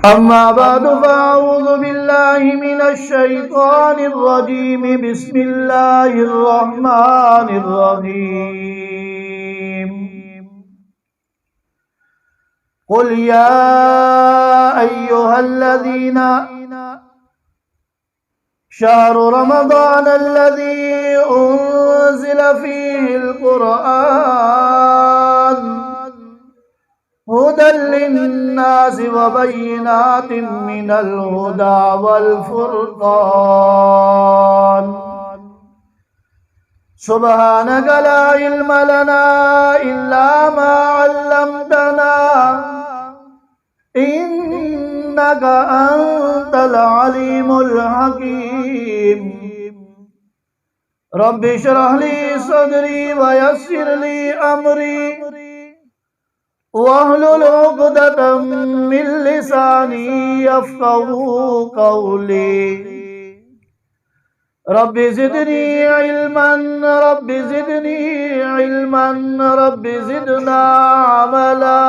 أما بعد فأعوذ بالله من الشيطان الرجيم بسم الله الرحمن الرحيم قل يا أيها الذين شهر رمضان الذي أنزل فيه القرآن هدى للناس وبينات من الهدى والفرقان سبحانك لا علم لنا إلا ما علمتنا إنك أنت العليم الحكيم رب اشرح لي صدري ويسر لي أمري واحلل عقدة من لساني يفقهوا قولي رب زدني علما رب زدني علما رب زدنا عملا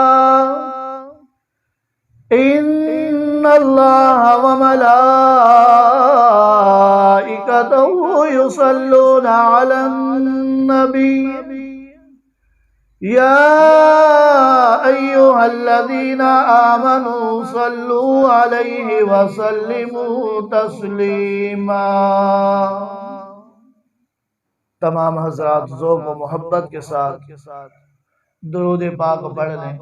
إن الله وملائكته يصلون على النبي يا أيها الذين آمنوا صلوا عليه وسلموا تسلیما۔ تمام حضرات ذوق و محبت کے ساتھ درود پاک پڑھ لیں۔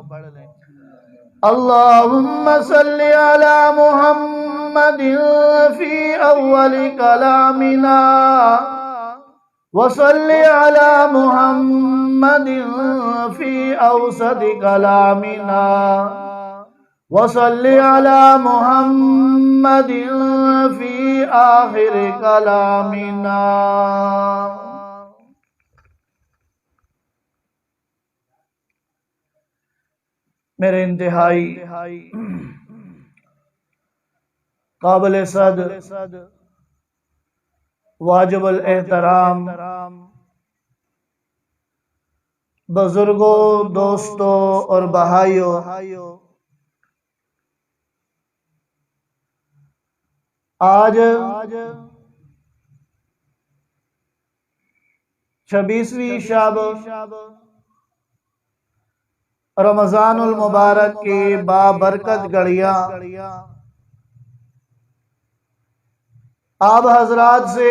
اللهم صل على محمد في أول كلامنا وصل على محمد في أوسط كلامنا وصل على محمد في آخر كلامنا۔ میرے انتہائی قابل صد واجب الاحترام بزرگوں، دوستوں اور بھائیوں، آج 26ویں شب رمضان المبارک کی بابرکت گھڑیاں آپ حضرات سے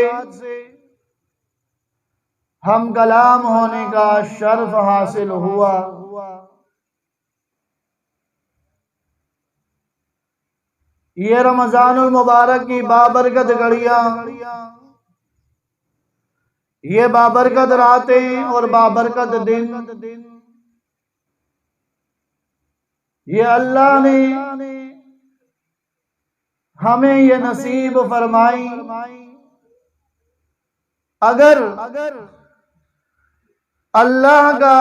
ہم کلام ہونے کا شرف حاصل ہوا۔ یہ رمضان المبارک کی بابرکت گھڑیاں، یہ بابرکت راتیں اور بابرکت دن، یہ اللہ نے ہمیں یہ نصیب فرمائی۔ اگر اللہ کا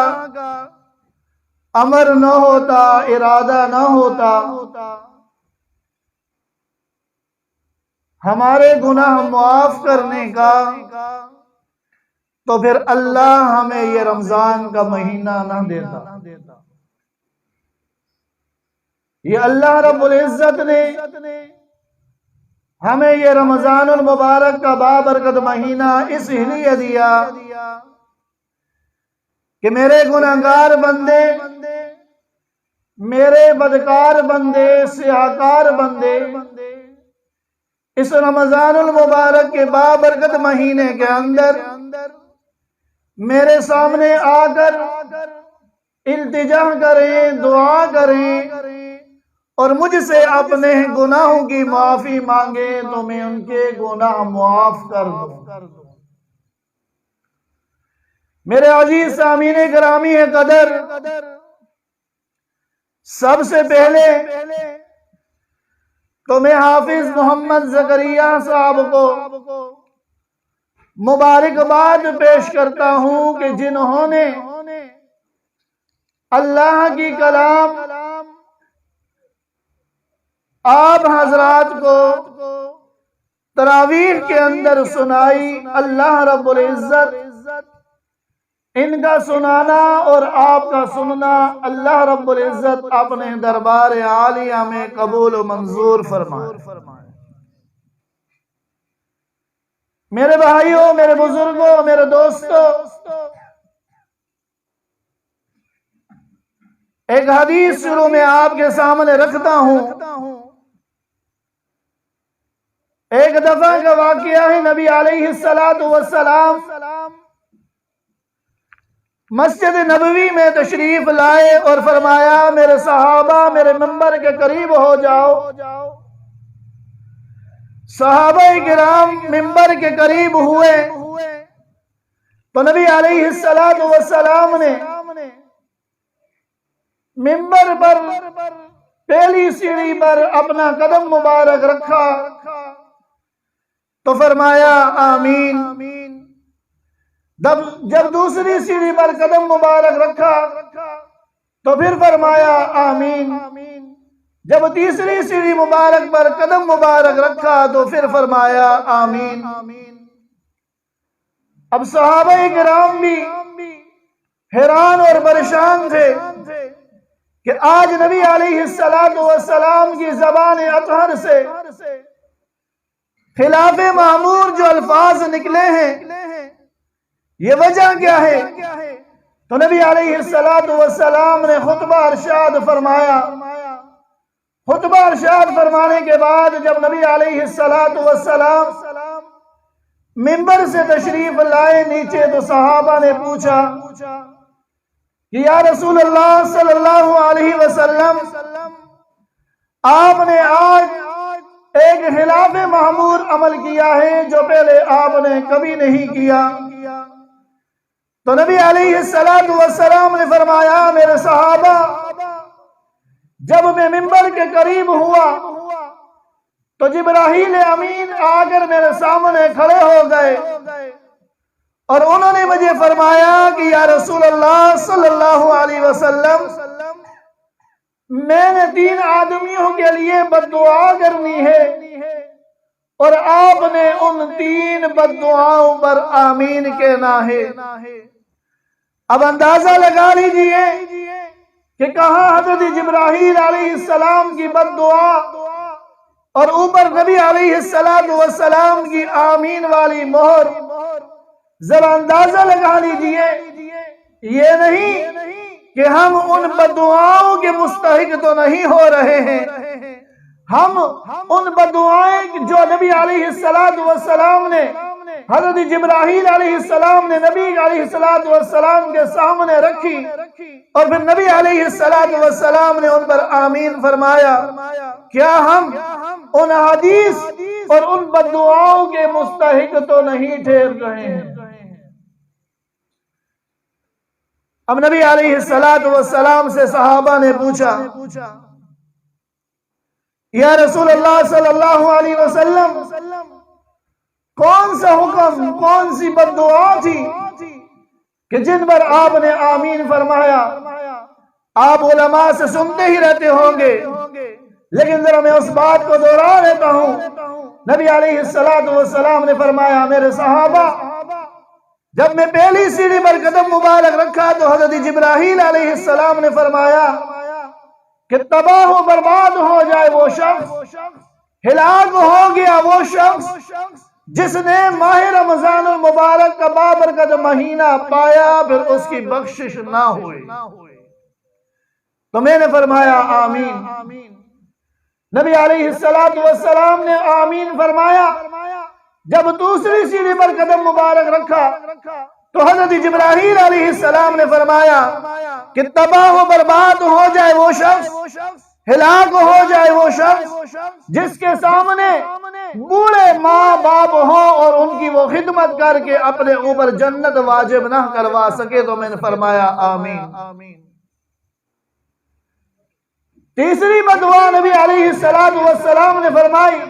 امر نہ ہوتا، ارادہ نہ ہوتا، ہمارے گناہ معاف کرنے کا، تو پھر اللہ ہمیں یہ رمضان کا مہینہ نہ دیتا۔ یہ اللہ رب العزت نے ہمیں یہ رمضان المبارک کا بابرکت مہینہ اس لیے دیا کہ میرے گناہگار بندے، میرے بدکار بندے، سیاہکار بندے اس رمضان المبارک کے بابرکت مہینے کے اندر میرے سامنے آ کر التجا کریں، دعا کریں اور مجھ سے اپنے گناہوں کی معافی مانگے تو میں ان کے گناہ معاف کر دوں۔ میرے عزیز سامعین گرامی قدر، سب سے پہلے تو میں حافظ محمد زکریا صاحب کو مبارکباد پیش کرتا ہوں کہ جنہوں نے اللہ کی کلام آپ حضرات کو تراویح کے اندر سنائی۔ اللہ رب العزت ان کا سنانا اور آپ کا سننا اللہ رب العزت اپنے دربار عالیہ میں قبول و منظور فرمائے۔ میرے بھائیوں، میرے بزرگوں، میرے دوستوں، ایک حدیث شروع میں آپ کے سامنے رکھتا ہوں۔ ایک دفعہ کا واقعہ ہے، نبی علیہ السلام مسجد نبوی میں تشریف لائے اور فرمایا میرے صحابہ میرے منبر کے قریب ہو جاؤ۔ صحابہ کرام منبر کے قریب ہوئے تو نبی علیہ السلام نے منبر پر پہلی سیڑھی پر اپنا قدم مبارک رکھا تو فرمایا آمین۔ جب دوسری سیڑھی پر قدم مبارک رکھا تو پھر فرمایا آمین۔ جب تیسری سیڑھی مبارک پر قدم مبارک رکھا تو پھر فرمایا آمین۔ اب صحابہ کرام بھی حیران اور پریشان تھے کہ آج نبی علیہ السلام کی زبان اطہر سے خلاف معمور جو الفاظ نکلے ہیں، یہ وجہ کیا ہے؟ تو نبی علیہ السلام نے خطبہ ارشاد فرمایا۔ خطبہ ارشاد فرمانے کے بعد جب نبی علیہ السلام منبر سے تشریف لائے نیچے تو صحابہ نے پوچھا کہ یا رسول اللہ صلی اللہ علیہ وسلم، آپ نے آج ایک خلاف معمور عمل کیا ہے جو پہلے آپ نے کبھی نہیں کیا۔ تو نبی علیہ السلام نے فرمایا میرے صحابہ، جب میں منبر کے قریب ہوا تو جبرائیل امین آ کر میرے سامنے کھڑے ہو گئے اور انہوں نے مجھے فرمایا کہ یا رسول اللہ صلی اللہ علیہ وسلم، میں نے 3 آدمیوں کے لیے بد دعا کرنی ہے اور آپ نے ان 3 بد دعاؤں پر آمین کہنا ہے۔ اب اندازہ لگا لیجئے کہ کہاں حضرت جبرائیل علیہ السلام کی بد دعا اور اوپر نبی علیہ السلام کی آمین والی مہر۔ ذرا اندازہ لگا لیجئے، یہ نہیں کہ ہم ان بد دعاؤں کے مستحق تو نہیں ہو رہے ہیں، ہم ان بد دعائیں جو نبی علیہ السلام نے حضرت جبرائیل علیہ السلام نے نبی علیہ السلام کے سامنے رکھی اور پھر نبی علیہ السلام نے ان پر آمین فرمایا، کیا ہم ان حدیث اور ان بد دعاؤں کے مستحق تو نہیں ٹھہر رہے ہیں؟ اب نبی علیہ السلام سے صحابہ نے پوچھا یا رسول اللہ صلی اللہ علیہ وسلم، کون سا حکم، کون سی بد دعا تھی کہ جن پر آپ نے آمین فرمایا؟ آپ علماء سے سنتے ہی رہتے ہوں گے، لیکن ذرا میں اس بات کو دوہرا لیتا ہوں۔ نبی علیہ السلام نے فرمایا میرے صحابہ، جب میں پہلی سیڑھی پر قدم مبارک رکھا تو حضرت جبرائیل علیہ السلام نے فرمایا کہ تباہ و برباد ہو جائے وہ شخص، ہلاک ہو گیا وہ شخص جس نے ماہ رمضان المبارک کا بابرکت مہینہ پایا پھر اس کی بخشش نہ ہوئی۔ تو میں نے فرمایا آمین۔ نبی علیہ السلام نے آمین فرمایا۔ جب دوسری سیڑھی پر قدم مبارک رکھا تو حضرت جبرائیل علیہ السلام نے فرمایا کہ تباہ و برباد ہو جائے وہ شخص، ہلاک ہو جائے وہ شخص جس کے سامنے بوڑھے ماں باپ ہوں اور ان کی وہ خدمت کر کے اپنے اوپر جنت واجب نہ کروا سکے۔ تو میں نے فرمایا آمین۔ تیسری بدعا نبی علیہ السلام نے فرمائی۔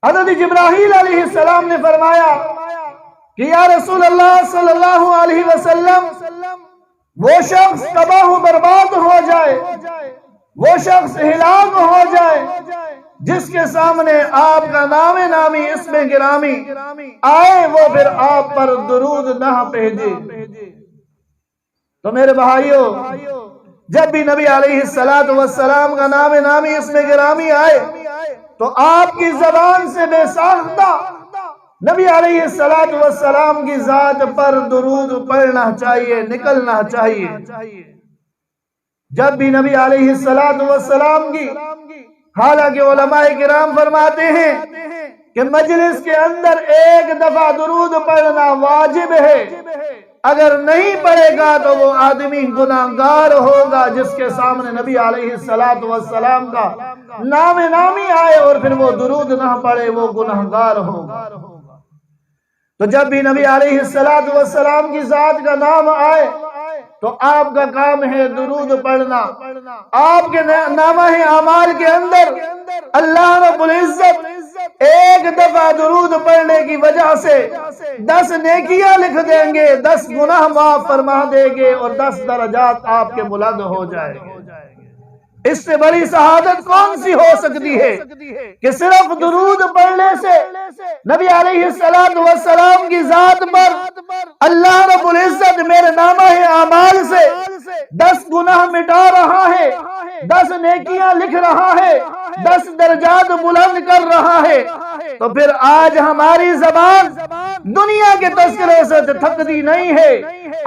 حضرت جبرائیل علیہ السلام نے فرمایا کہ یا رسول اللہ صلی اللہ علیہ وسلم، وہ شخص تباہ و برباد ہو جائے، وہ شخص ہلاک ہو جائے جس کے سامنے آپ کا نام نامی اسم گرامی آئے وہ پھر آپ پر درود نہ بھیجے۔ تو میرے بھائیوں، جب بھی نبی علیہ السلام کا نام نامی اس میں گرامی آئے تو آپ کی زبان سے بے ساختہ نبی علیہ السلام کی ذات پر درود پڑھنا چاہیے، نکلنا چاہیے۔ جب بھی نبی علیہ السلام کی، حالانکہ علماء کرام فرماتے ہیں کہ مجلس کے اندر ایک دفعہ درود پڑھنا واجب ہے، اگر نہیں پڑھے گا تو وہ آدمی گناہگار ہوگا جس کے سامنے نبی علیہ السلام کا نام نامی آئے اور پھر وہ درود نہ پڑھے، وہ گناہگار ہوگا۔ تو جب بھی نبی علیہ السلام کی ذات کا نام آئے تو آپ کا کام ہے درود پڑھنا۔ آپ کے نامہ اعمال کے اندر اللہ رب العزت ایک دفعہ درود پڑھنے کی وجہ سے 10 نیکیاں لکھ دیں گے، 10 گناہ معاف فرما دیں گے اور 10 درجات آپ کے بلند ہو جائیں گے۔ اس سے بڑی سعادت کون سی ہو سکتی ہے کہ صرف درود پڑھنے سے نبی علیہ السلام کی ذات پر اللہ رب العزت میرے نامہ اعمال سے 10 گناہ مٹا رہا ہے، 10 نیکیاں لکھ رہا ہے، 10 درجات بلند کر رہا ہے۔ تو پھر آج ہماری زبان دنیا کے تذکرے سے تھکتی نہیں ہے۔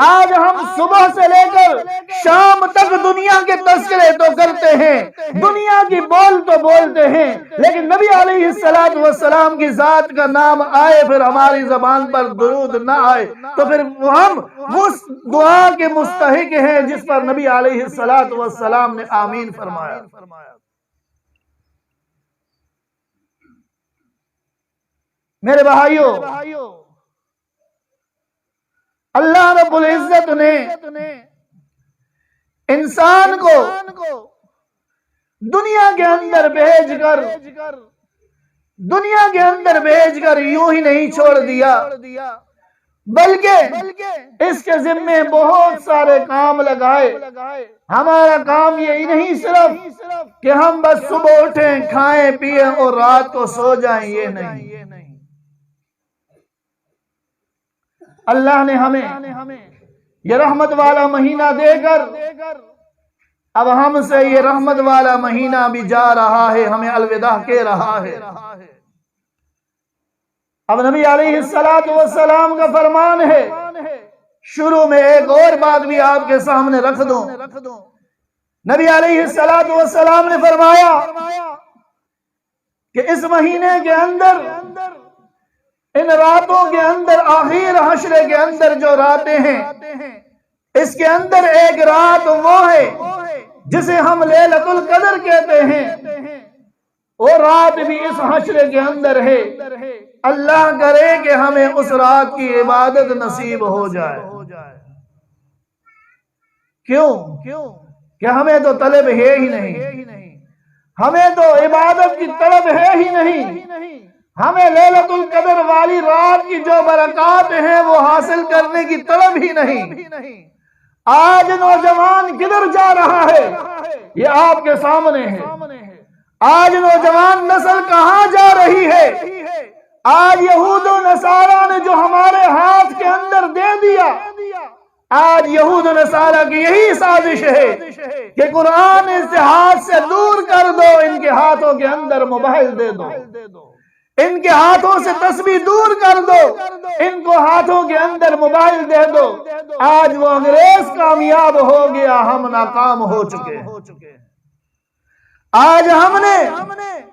آج ہم صبح سے لے کر شام تک دنیا کے تذکرے تو کرتے ہیں، دنیا کی بول تو بولتے ہیں، لیکن نبی علیہ السلام کی ذات کا نام آئے پھر ہماری زبان پر درود نہ آئے تو پھر ہم اس دعا کے مستحق ہیں جس پر نبی علیہ السلام نے آمین فرمایا۔ میرے بھائیوں، اللہ رب العزت نے انسان کو دنیا کے اندر بھیج کر یوں ہی نہیں چھوڑ دیا، بلکہ اس کے ذمے بہت سارے کام لگائے۔ ہمارا کام یہی نہیں صرف کہ ہم بس صبح اٹھیں، کھائیں پیئیں اور رات کو سو جائیں، یہ نہیں۔ اللہ نے ہمیں یہ رحمت والا مہینہ دے کر اب ہم سے یہ رحمت والا مہینہ بھی جا رہا ہے، ہمیں الوداع کہہ رہا ہے۔ اب نبی علیہ السلام کا فرمان ہے، شروع میں ایک اور بات بھی آپ کے سامنے رکھ دوں۔ نبی علیہ السلام نے فرمایا کہ اس مہینے کے اندر، ان راتوں کے اندر، آخر حشر کے اندر جو راتیں ہیں، اس کے اندر ایک رات وہ ہے جسے ہم لیلۃ القدر کہتے ہیں، وہ رات بھی اس حشر کے اندر ہے۔ اللہ کرے کہ ہمیں اس رات کی عبادت نصیب ہو جائے۔ کیوں کہ ہمیں تو طلب ہے ہی نہیں، ہمیں تو عبادت کی طلب ہے ہی نہیں، ہمیں لیلۃ القدر والی رات کی جو برکات ہیں وہ حاصل کرنے کی طلب ہی نہیں۔ آج نوجوان کدھر جا رہا ہے یہ آپ کے سامنے ہے۔ آج نوجوان نسل کہاں جا رہی ہے؟ آج یہود و نصارہ نے جو ہمارے ہاتھ کے اندر دے دیا، آج یہود و نصارہ کی یہی سازش ہے کہ قرآن اس ہاتھ سے دور کر دو، ان کے ہاتھوں کے اندر موبائل دے دو، ان کے ہاتھوں سے تسبیح دور کر دو، ان کو ہاتھوں کے اندر موبائل دے دو۔ آج وہ انگریز کامیاب ہو گیا، ہم ناکام ہو چکے۔ آج ہم نے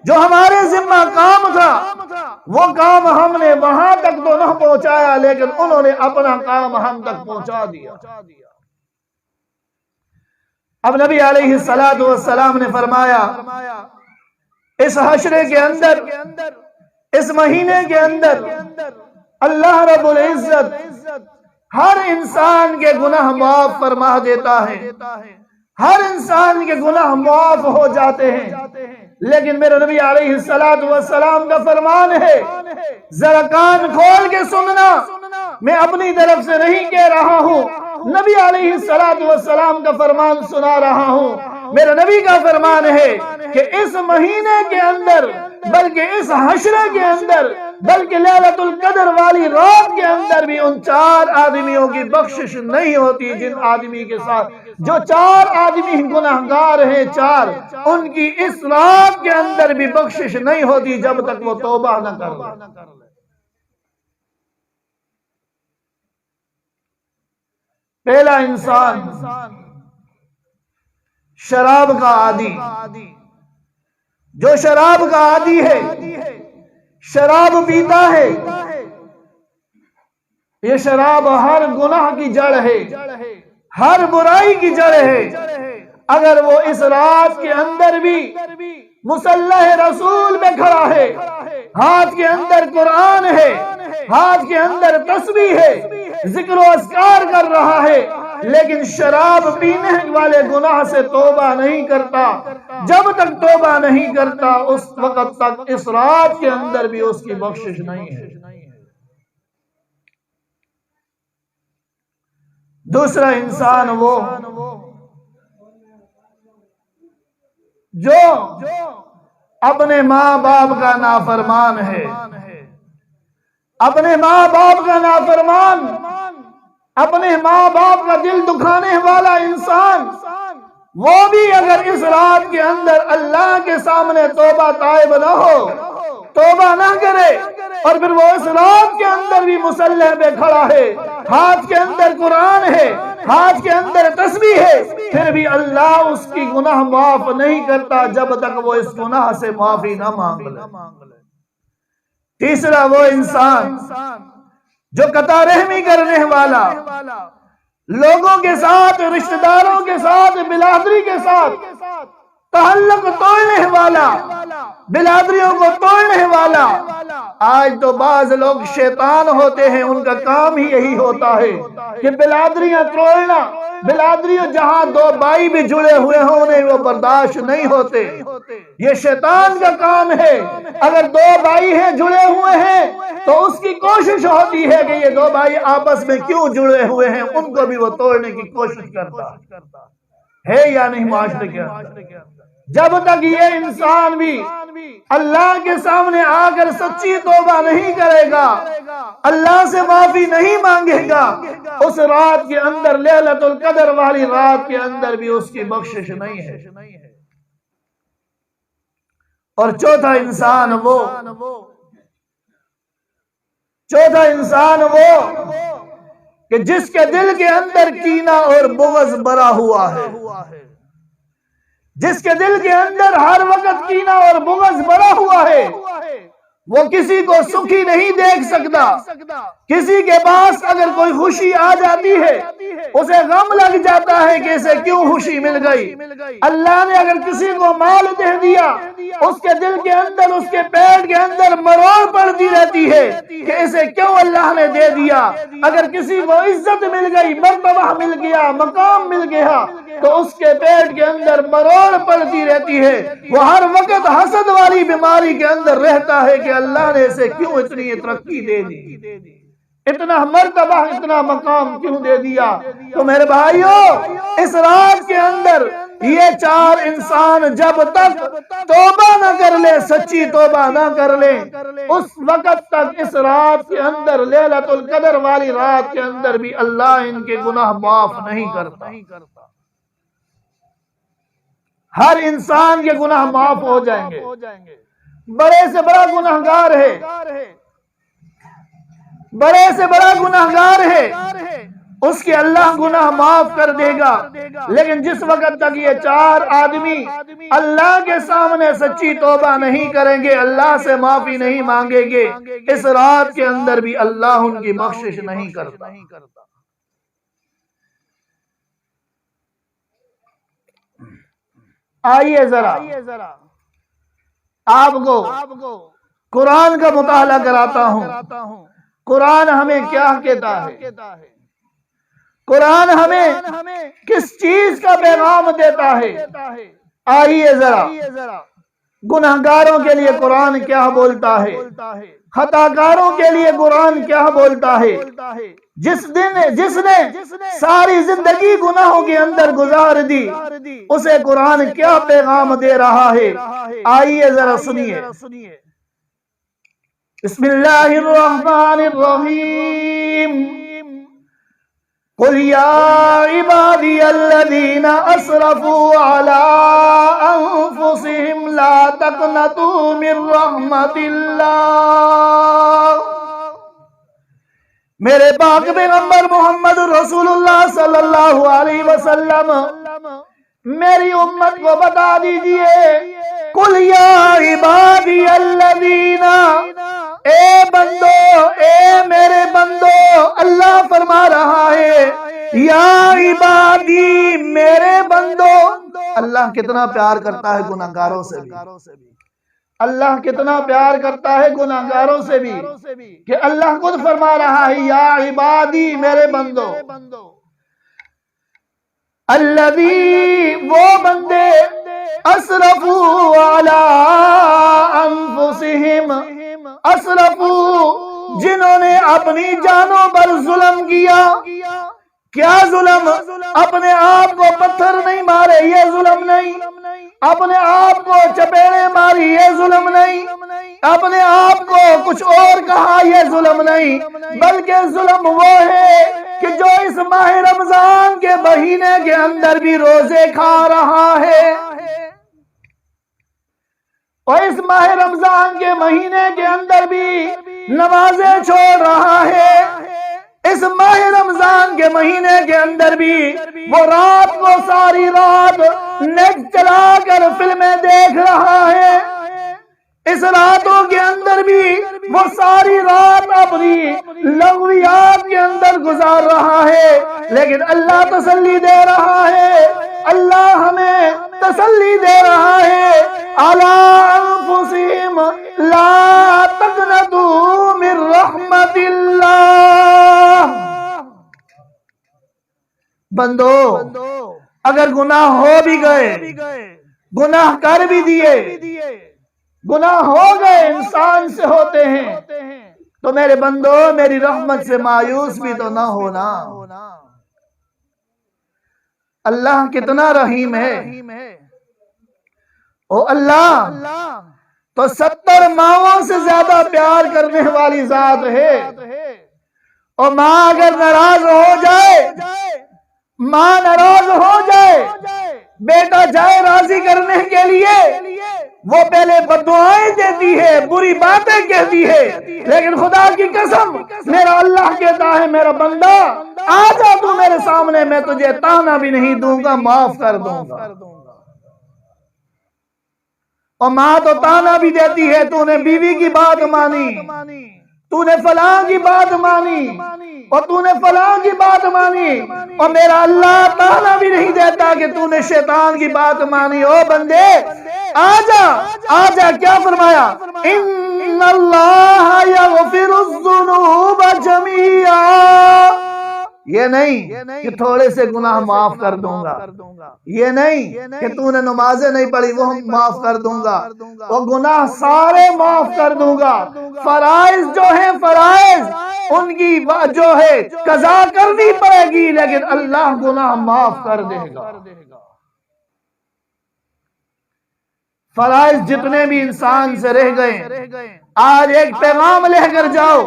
جو ہمارے ذمہ کام تھا وہ کام ہم نے وہاں تک تو نہ پہنچایا، لیکن انہوں نے اپنا کام ہم تک پہنچا دیا۔ اب نبی علیہ السلام نے فرمایا اس حشرے کے اندر، اس مہینے کے اندر اللہ رب العزت ہر انسان کے گناہ معاف فرما دیتا ہے، ہر انسان کے گناہ معاف ہو جاتے ہیں۔ لیکن میرے نبی علیہ السلام کا فرمان ہے، ذرا کان کھول کے سننا، میں اپنی طرف سے نہیں کہہ رہا ہوں، نبی علیہ السلام کا فرمان سنا رہا ہوں۔ میرے نبی کا فرمان ہے کہ اس مہینے کے اندر، بلکہ اس حشرے کے اندر بلکہ لیلۃ القدر والی رات کے اندر بھی ان 4 آدمیوں کی بخشش نہیں ہوتی جن آدمی کے ساتھ جو 4 آدمی گناہگار ہیں 4 ان کی اس رات کے اندر بھی بخشش نہیں ہوتی جب تک وہ توبہ نہ کر لے۔ پہلا انسان شراب کا عادی، جو شراب کا عادی ہے، شراب پیتا ہے، یہ شراب ہر گناہ کی جڑ ہے، ہر برائی کی جڑ ہے۔ اگر وہ اس رات کے اندر بھی مصلح رسول میں کھڑا ہے، ہاتھ کے اندر قرآن ہے، ہاتھ کے اندر تسبیح ہے، ذکر و اذکار کر رہا ہے، لیکن شراب پینے والے گناہ سے توبہ نہیں کرتا، جب تک توبہ نہیں کرتا اس وقت تک اس رات کے اندر بھی اس کی بخشش نہیں ہے۔ دوسرا انسان وہ جو اپنے ماں باپ کا نافرمان ہے، اپنے ماں باپ کا نافرمان، اپنے ماں باپ کا دل دکھانے والا انسان، وہ بھی اگر اس رات کے اندر اللہ کے سامنے توبہ تائب نہ ہو، توبہ نہ کرے، اور پھر وہ اس رات کے اندر بھی مصلح پہ کھڑا ہے، ہاتھ کے اندر قرآن ہے، ہاتھ کے اندر تسبیح ہے، پھر بھی اللہ اس کی گناہ معاف نہیں کرتا جب تک وہ اس گناہ سے معافی نہ مانگ لے۔ تیسرا وہ انسان جو قطع رحمی کرنے والا، لوگوں کے ساتھ، رشتہ داروں کے ساتھ، بلادری کے ساتھ تعلق توڑنے والا، بلادریوں کو توڑنے والا۔ آج تو بعض لوگ شیطان ہوتے ہیں، ان کا کام ہی یہی ہوتا ہے کہ بلادریاں توڑنا، بلادریوں جہاں 2 بھائی بھی جڑے ہوئے ہوں انہیں وہ برداشت نہیں ہوتے، یہ شیطان کا کام ہے۔ اگر 2 بھائی ہیں جڑے ہوئے ہیں تو اس کی کوشش ہوتی ہے کہ یہ 2 بھائی آپس میں کیوں جڑے ہوئے ہیں، ان کو بھی وہ توڑنے کی کوشش کرتا ہے یا نہیں معاشرے کے اندر۔ جب تک یہ انسان بھی اللہ کے سامنے آ کر سچی توبہ نہیں کرے گا، اللہ سے معافی نہیں مانگے گا، اس رات کے اندر، لیلۃ القدر والی رات کے اندر بھی اس کی بخشش نہیں ہے۔ اور چوتھا انسان وہ کہ جس کے دل کے اندر کینہ اور بغض بھرا ہوا ہے، جس کے دل کے اندر ہر وقت کینہ اور بغض بھرا ہوا ہے، وہ کسی کو سکھی نہیں دیکھ سکتا، کسی کے پاس اگر کوئی خوشی آ جاتی ہے اسے غم لگ جاتا ہے کہ اسے کیوں خوشی مل گئی۔ اللہ نے اگر کسی کو مال دے دیا، اس کے دل کے اندر، اس کے پیٹ کے اندر مروڑ پڑتی رہتی ہے کہ اسے کیوں اللہ نے دے دیا۔ اگر کسی کو عزت مل گئی، مرتبہ مل گیا، مقام مل گیا، تو اس کے پیٹ کے اندر مروڑ پڑتی رہتی ہے، وہ ہر وقت حسد والی بیماری کے اندر رہتا ہے کہ اللہ نے اسے کیوں اتنی ترقی دے دی، اتنا مرتبہ، اتنا مقام کیوں دے دیا۔ تو میرے بھائیوں، اس رات کے اندر یہ 4 انسان جب تک توبہ نہ کر لے، سچی توبہ نہ کر لے، اس وقت تک اس رات کے اندر، لیلۃ القدر والی رات کے اندر بھی اللہ ان کے گناہ معاف نہیں کرتا۔ ہر انسان کے گناہ معاف ہو جائیں گے، بڑے سے بڑا گناہگار ہے، بڑے سے بڑا گناہگار ہے، اس کے اللہ گناہ معاف کر دے گا۔ لیکن جس وقت تک یہ 4 آدمی اللہ کے سامنے سچی توبہ نہیں کریں گے، اللہ سے معافی نہیں مانگیں گے، اس رات کے اندر بھی اللہ ان کی بخشش نہیں کرتا۔ آئیے ذرا آپ کو قرآن کا مطالعہ کراتا ہوں، قرآن ہمیں کیا کہتا ہے، قرآن ہمیں کس چیز کا پیغام دیتا ہے۔ آئیے ذرا گناہگاروں کے لیے قرآن کیا بولتا ہے، خطاکاروں کے لیے قرآن کیا بولتا ہے، جس نے ساری زندگی گناہوں کے اندر گزار دی، اسے قرآن کیا پیغام دے رہا ہے۔ آئیے ذرا سنیے۔ بسم اللہ الرحمن الرحیم قل یا عبادی الذین اسرفوا علی انفسهم لا تقنطوا من رحمت اللہ۔ میرے پاک پیغمبر محمد رسول اللہ صلی اللہ علیہ وسلم میری امت کو بتا دیجئے، قل یا عبادی الذین، اے بندو، اے میرے بندو، اللہ فرما رہا ہے یا عبادی، میرے بندو۔ اللہ کتنا پیار کرتا ہے گناہگاروں سے بھی، اللہ کتنا پیار کرتا ہے گناہگاروں سے بھی، کہ اللہ خود فرما رہا ہے یا عبادی، میرے بندو۔ الذی، وہ بندے، اسرفوا علی انفسہم، اسرفوا، جنہوں نے اپنی جانوں پر ظلم کیا۔ کیا ظلم؟ اپنے آپ کو پتھر نہیں مارے، یہ ظلم نہیں۔ اپنے آپ کو چپیڑے ماری، یہ ظلم نہیں۔ اپنے آپ کو کچھ اور کہا، یہ ظلم نہیں، بلکہ ظلم وہ ہے کہ جو اس ماہ رمضان کے مہینے کے اندر بھی روزے کھا رہا ہے، اور اس ماہ رمضان کے مہینے کے اندر بھی نمازیں چھوڑ رہا ہے، اس ماہ رمضان کے مہینے کے اندر بھی وہ رات کو ساری رات نیٹ چلا کر فلمیں دیکھ رہا ہے، اس راتوں کے اندر بھی وہ ساری رات اپنی لغویات کے اندر گزار رہا ہے، لیکن اللہ تسلی دے رہا ہے، اللہ ہمیں تسلی دے رہا ہے، علی انفسہم لا تقنطوا من رحمت اللہ۔ بندو، اگر گناہ ہو بھی گئے، گناہ کر بھی دیے، گناہ ہو گئے، انسان سے ہوتے ہیں، تو میرے بندو میری رحمت سے مایوس بھی تو نہ ہونا۔ اللہ کتنا رحیم ہے، او اللہ تو 70 ماؤں سے زیادہ پیار کرنے والی ذات ہے، اور ماں اگر ناراض ہو جائے، ماں ناراض ہو جائے، بیٹا جائے راضی کرنے کے لیے، وہ پہلے بددعائیں دیتی ہے، بری باتیں کہتی ہے، لیکن خدا کی قسم میرا اللہ کہتا ہے میرا بندہ آجا تو میرے سامنے، میں تجھے تانا بھی نہیں دوں گا، معاف کر دوں گا۔ اور ماں تو تانا بھی دیتی ہے، تو نے بیوی کی بات مانی، تو نے فلاں کی بات مانی، اور تو نے فلاں کی بات مانی، اور میرا اللہ تانا بھی نہیں دیتا کہ تو نے شیطان کی بات مانی۔ او بندے آجا، آجا، کیا فرمایا؟ ان اللہ یغفر الذنوب جمیعا، یہ نہیں کہ تھوڑے سے گناہ معاف کر دوں گا، یہ نہیں کہ تو نے نمازیں نہیں پڑھی وہ معاف کر دوں گا، وہ گناہ سارے معاف کر دوں گا۔ فرائض جو ہیں، فرائض ان کی جو ہے قضا کرنی پڑے گی، لیکن اللہ گناہ معاف کر دے گا۔ فرائض جتنے بھی انسان سے رہ گئے، آج ایک پیغام لے کر جاؤ،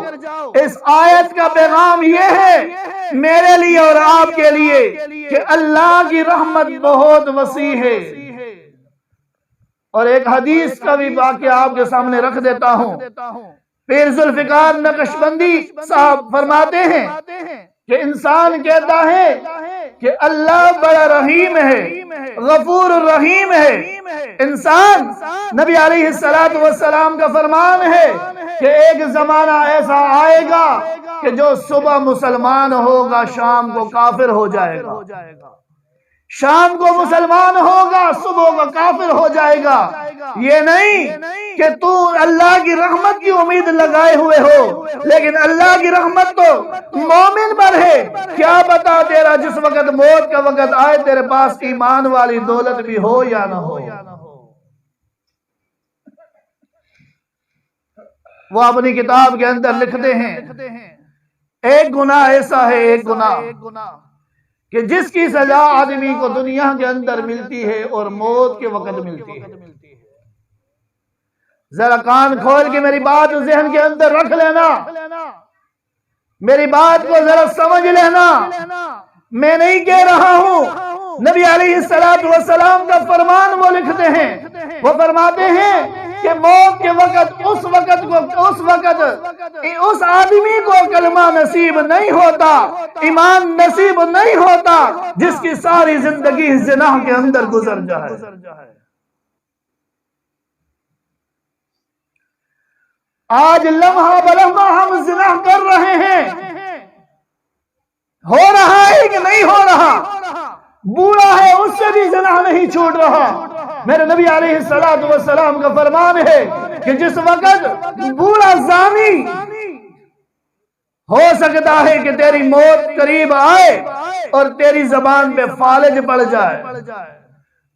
اس آیت کا پیغام یہ ہے میرے لیے اور آپ کے لیے کہ اللہ کی رحمت بہت وسیع ہے۔ اور ایک حدیث کا بھی واقعہ آپ کے سامنے رکھ دیتا ہوں۔ پیر ذوالفقار نقشبندی صاحب فرماتے ہیں کہ انسان کہتا ہے کہ اللہ بڑا رحیم ہے، غفور الرحیم ہے۔ انسان، نبی علیہ السلام کا فرمان ہے کہ ایک زمانہ ایسا آئے گا کہ جو صبح مسلمان ہوگا شام کو کافر ہو جائے گا، شام کو مسلمان ہوگا صبح کو کافر ہو جائے گا۔ یہ نہیں کہ تو اللہ کی رحمت کی امید لگائے ہوئے ہو، لیکن اللہ کی رحمت تو مومن پر ہے۔ کیا بتا تیرا جس وقت موت کا وقت آئے تیرے پاس ایمان والی دولت بھی ہو یا نہ ہو۔ وہ اپنی کتاب کے اندر لکھتے ہیں ایک گناہ ایسا ہے، ایک گناہ کہ جس کی سزا آدمی کو دنیا کے اندر ملتی ہے اور موت کے وقت ملتی ہے۔ ذرا کان کھول کے میری بات ذہن کے اندر رکھ لینا، میری بات کو ذرا سمجھ لینا، میں نہیں کہہ رہا ہوں، نبی علیہ السلام کا فرمان وہ لکھتے ہیں، وہ فرماتے ہیں کہ موت کے وقت اس آدمی کو کلمہ نصیب نہیں ہوتا، ایمان نصیب نہیں ہوتا جس کی ساری زندگی زنا کے اندر گزر جائے۔ آج لمحہ بلمحہ ہم زنا کر رہے ہیں، ہو رہا ہے کہ نہیں ہو رہا؟ بوڑھا ہے اس سے بھی زنا نہیں چھوٹ رہا۔ میرے نبی علیہ السلام کا فرمان ہے کہ جس وقت بوڑھا زانی ہو سکتا ہے کہ تیری موت قریب آئے اور تیری زبان پہ فالج پڑ جائے،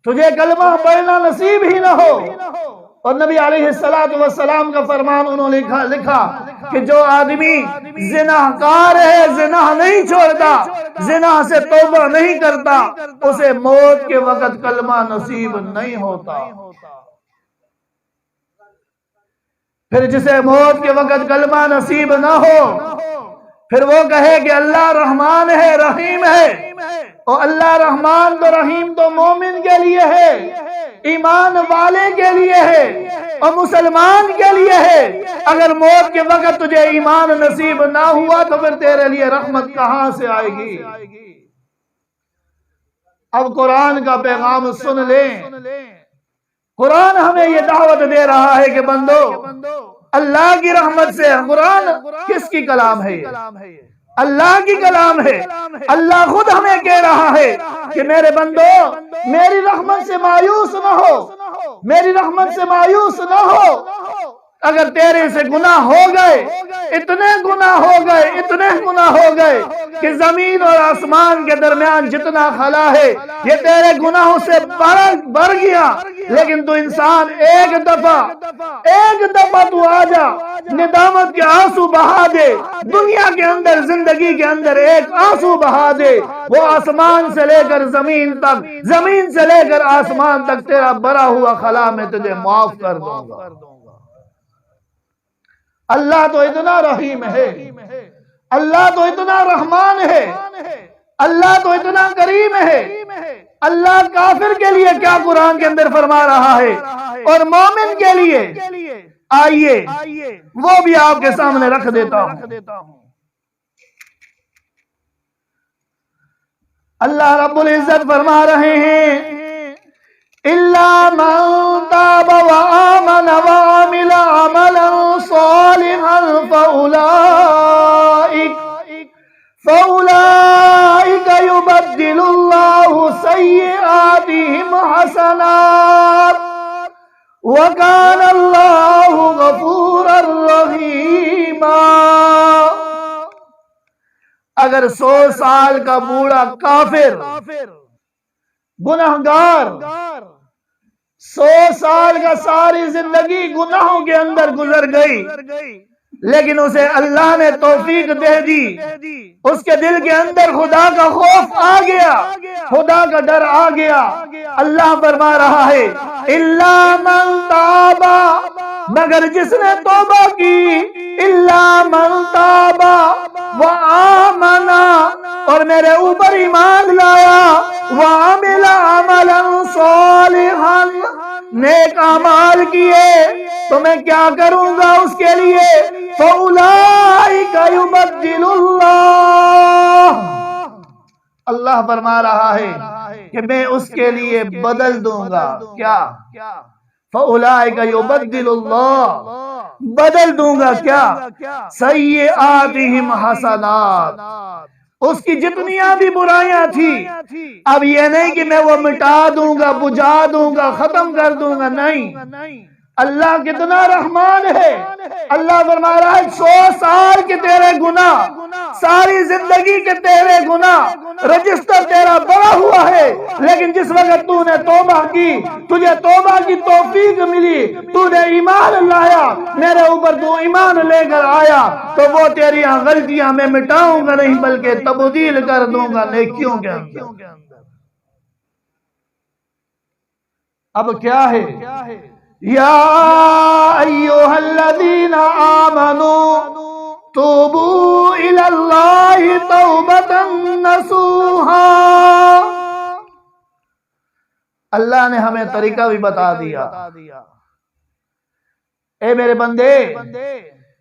تجھے کلمہ پڑھنا نصیب ہی نہ ہو، اور نبی علیہ السلام کا فرمان انہوں نے لکھا کہ جو آدمی زناکار ہے، زنا نہیں چھوڑتا، زنا سے توبہ نہیں کرتا، اسے موت کے وقت کلمہ نصیب نہیں ہوتا۔ پھر جسے موت کے وقت کلمہ نصیب نہ ہو، پھر وہ کہے کہ اللہ رحمان ہے، رحیم ہے، اور اللہ رحمان تو رحیم تو مومن کے لیے ہے، ایمان والے کے لیے ہے، اور مسلمان کے لیے ہے۔ اگر موت کے وقت تجھے ایمان نصیب نہ ہوا تو پھر تیرے لیے رحمت کہاں سے آئے گی؟ اب قرآن کا پیغام سن لیں، قرآن ہمیں یہ دعوت دے رہا ہے کہ بندو اللہ کی رحمت سے، قرآن کس کی کلام ہے؟ اللہ کی کلام ہے۔ اللہ خود ہمیں کہہ رہا ہے کہ میرے بندو میری رحمت سے مایوس نہ ہو، میری رحمت سے مایوس نہ ہو۔ اگر تیرے سے گناہ ہو گئے، اتنے گناہ ہو گئے کہ زمین اور آسمان کے درمیان جتنا خلا ہے یہ تیرے گناہوں سے بڑھ گیا، لیکن تو انسان ایک دفعہ تو آ جا، ندامت کے آنسو بہا دے، دنیا کے اندر زندگی کے اندر ایک آنسو بہا دے، وہ آسمان سے لے کر زمین تک، زمین سے لے کر آسمان تک تیرا بھرا ہوا خلا میں تجھے معاف کر دوں گا۔ اللہ تو اتنا رحیم ہے، اللہ تو اتنا رحمان ہے، اللہ تو اتنا کریم ہے۔ اللہ کافر کے لیے کیا قرآن کے اندر فرما رہا ہے اور مومن کے لیے، آئیے وہ بھی آپ کے سامنے رکھ دیتا ہوں۔ اللہ رب العزت فرما رہے ہیں إِلَّا مَن تَابَ وَآمَنَ وَعَمِلَ عَمَلًا صَالِحًا فَأُولَئِكَ يُبَدِّلُ اللَّهُ سَيِّئَاتِهِمْ حَسَنَاتٍ وَكَانَ اللَّهُ غَفُورًا رَحِيمًا۔ اگر 100 سال کا بوڑھا کافر گناہگار 100 سال کا ساری زندگی گناہوں کے اندر گزر گئی، لیکن اسے اللہ نے توفیق دے دی، اس کے دل کے اندر خدا کا خوف آ گیا، خدا کا ڈر آ گیا، اللہ فرما رہا ہے الا من تاب، مگر جس نے توبہ کی، الا من تاب وآمن، اور میرے اوپر ایمان لایا، وعمل عملا صالحا، نیک اعمال کیے، تو میں کیا کروں گا اس کے لیے؟ فَأُولَئِكَ يُبَدِّلُ اللَّهُ، اللہ فرما رہا ہے کہ میں اس کے لیے بدل دوں گا، کیا؟ فَأُولَئِكَ يُبَدِّلُ اللَّهُ، بدل دوں گا کیا؟ سَيِّئَاتِهِمْ حَسَنَاتٍ، اس کی جتنیاں بھی برائیاں تھی، اب یہ نہیں کہ میں وہ مٹا دوں گا، بجھا دوں گا، ختم کر دوں گا، نہیں۔ اللہ کتنا رحمان ہے، اللہ فرما رہا ہے 100 سال کے تیرے گناہ، ساری زندگی کے تیرے گناہ، رجسٹر تیرا بڑا ہوا ہے، لیکن جس وقت تو نے توبہ کی، تجھے توبہ کی توفیق ملی، تو نے ایمان لایا، میرے اوپر تو ایمان لے کر آیا، تو وہ تیری غلطیاں میں مٹاؤں گا نہیں بلکہ تبدیل کر دوں گا نیکیوں کے اندر۔ اب کیا ہے یا ایھا الذین آمنوا توبوا الی اللہ توبۃ نصوحا۔ اللہ نے ہمیں طریقہ بھی بتا دیا۔ اے میرے بندے،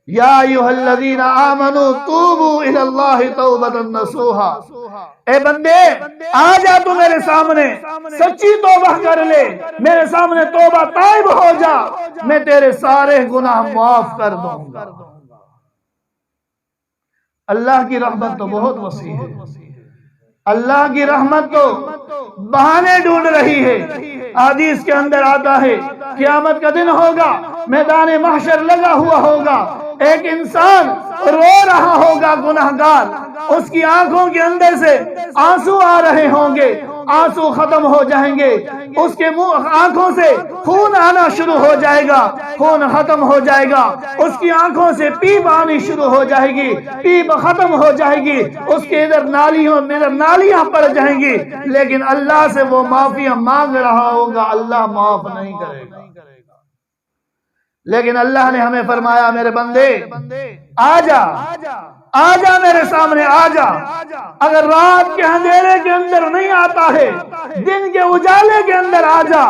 یا ایھا الذین آمنوا توبوا الی اللہ توبۃ نصوحا، اے بندے آ جا تو میرے سامنے سچی توبہ کر لے، میرے سامنے توبہ تائب ہو جا، میں تیرے سارے گناہ معاف کر دوں گا۔ اللہ کی رحمت تو بہت وسیع ہے، اللہ کی رحمت تو بہانے ڈھونڈ رہی ہے۔ حدیث کے اندر آتا ہے قیامت کا دن ہوگا، میدان محشر لگا ہوا ہوگا، ایک انسان رو رہا ہوگا گناہگار، اس کی آنکھوں کے اندر سے آنسو آ رہے ہوں گے، آنسو ختم ہو جائیں گے، اس کے منہ آنکھوں سے خون آنا شروع ہو جائے گا، خون ختم ہو جائے گا، اس کی آنکھوں سے پیپ آنی شروع ہو جائے گی، پیپ ختم ہو جائے گی، اس کے ادھر نالیاں پڑ جائیں گی، لیکن اللہ سے وہ معافیاں مانگ رہا ہوگا، اللہ معاف نہیں کرے گا۔ لیکن اللہ نے ہمیں فرمایا میرے بندے آ جا میرے سامنے آ جا، اگر رات کے اندھیرے کے اندر نہیں آتا ہے، دن کے اجالے کے اندر آ جا،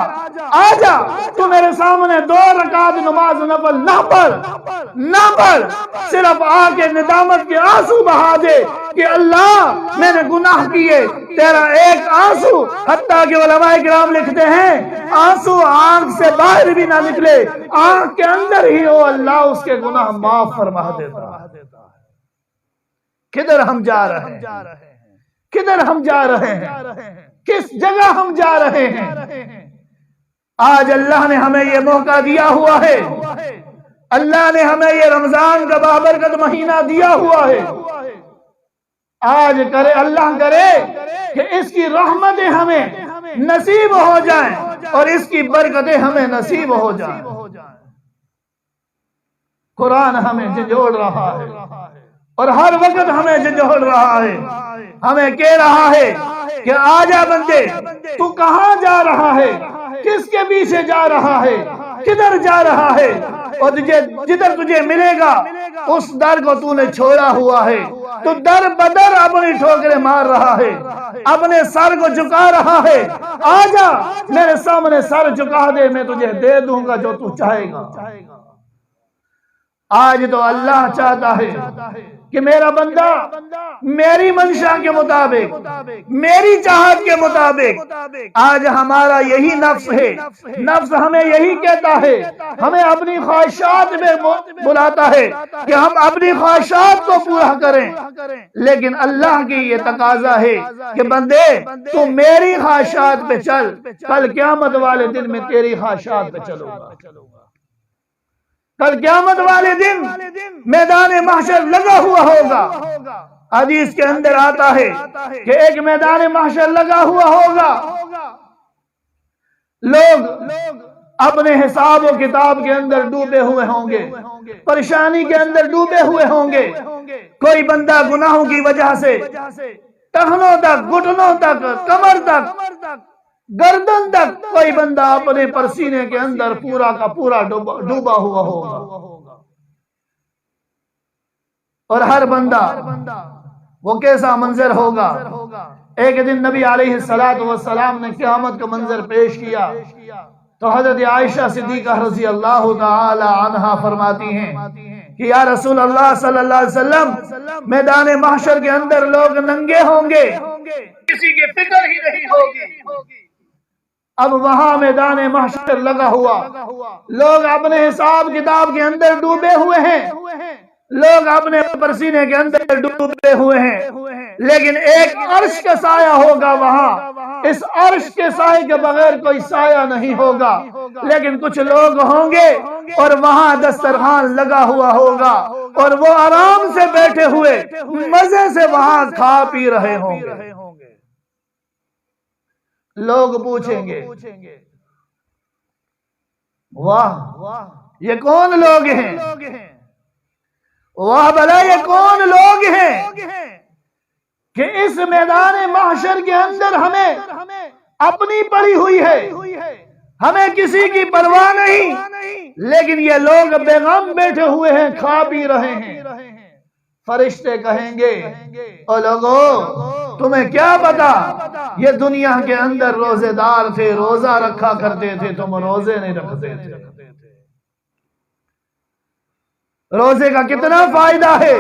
تو میرے سامنے 2 رکعت نماز نفل نہ پڑھ، صرف آ کے ندامت کے آنسو بہا دے کہ اللہ میں نے گناہ کیے، تیرا ایک آنسو، حتیٰ کہ علماء کرام لکھتے ہیں آنسو آنکھ سے باہر بھی نہ نکلے، آنکھ کے اندر ہی ہو، اللہ اس کے گناہ معاف فرما دیتا ہے۔ کدھر ہم جا رہے ہیں، کس جگہ ہم جا رہے ہیں؟ آج اللہ نے ہمیں یہ موقع دیا ہوا ہے، اللہ نے ہمیں یہ رمضان کا بابرکت مہینہ دیا ہوا ہے، آج اللہ کرے کہ اس کی رحمتیں ہمیں نصیب ہو جائیں اور اس کی برکتیں ہمیں نصیب ہو جائیں۔ قرآن ہمیں جھنجھوڑ رہا ہے اور ہر وقت ہمیں جھنجھوڑ رہا ہے، ہمیں کہہ رہا ہے کہ آ جا بندے، تو کہاں جا رہا ہے، کس کے پیچھے جا رہا ہے، کدھر جا رہا ہے، اور جدھر تجھے ملے گا اس در کو تو نے چھوڑا ہوا ہے، تو در بدر اپنی ٹھوکریں مار رہا ہے، اپنے سر کو جھکا رہا ہے، آ جا میرے سامنے سر جھکا دے، میں تجھے دے دوں گا جو تو چاہے گا۔ آج تو اللہ چاہتا ہے کہ میرا بندہ میری منشا کے مطابق، میری چاہت کے مطابق، آج ہمارا یہی نفس ہے، نفس ہمیں یہی کہتا ہے، ہمیں اپنی خواہشات میں بلاتا ہے کہ ہم اپنی خواہشات کو پورا کریں، لیکن اللہ کی یہ تقاضا ہے کہ بندے تو میری خواہشات پہ چل، کل قیامت والے دن میں تیری خواہشات پہ چلوں گا۔ کل قیامت والے دن میدان محشر لگا ہوا ہوگا، حدیث کے اندر آتا ہے کہ ایک میدان محشر لگا ہوا ہوگا، لوگ اپنے حساب و کتاب کے اندر ڈوبے ہوئے ہوں گے، پریشانی کے اندر ڈوبے ہوئے ہوں گے، کوئی بندہ گناہوں کی وجہ سے ٹخنوں تک، گھٹنوں تک، کمر تک، گردن تک، کوئی بندہ اپنے پسینے کے اندر پورا کا پورا ڈوبا ہوا ہوگا، اور ہر بندہ وہ کیسا منظر ہوگا۔ ایک دن نبی علیہ السلام نے قیامت کا منظر پیش کیا تو حضرت عائشہ صدیقہ رضی اللہ تعالی عنہا فرماتی ہیں کہ یا رسول اللہ صلی اللہ علیہ وسلم، میدان محشر کے اندر لوگ ننگے ہوں گے، کسی کی فکر ہی نہیں ہوگی۔ اب وہاں میدان محشر لگا ہوا، لوگ اپنے حساب کتاب کے اندر ڈوبے ہوئے ہیں، لوگ اپنے پسینے کے اندر ڈوبے ہوئے ہیں، لیکن ایک عرش کا سایہ ہوگا وہاں، اس عرش کے سائے کے بغیر کوئی سایہ نہیں ہوگا، لیکن کچھ لوگ ہوں گے اور وہاں دسترخوان لگا ہوا ہوگا اور وہ آرام سے بیٹھے ہوئے مزے سے وہاں کھا پی رہے ہوں گے۔ لوگ پوچھیں گے واہ یہ کون لوگ ہیں، واہ بھلا یہ کون لوگ ہیں کہ اس میدان محشر کے اندر ہمیں اپنی پڑی ہوئی ہے، ہمیں کسی کی پرواہ نہیں، لیکن یہ لوگ بے غم بیٹھے ہوئے ہیں، کھا پی رہے ہیں۔ فرشتے کہیں گے او لوگو تمہیں کیا پتا، یہ دنیا کے اندر روزے دار تھے، روزہ رکھا کرتے تھے، تم روزے نہیں رکھتے تھے۔ روزے کا کتنا فائدہ ہے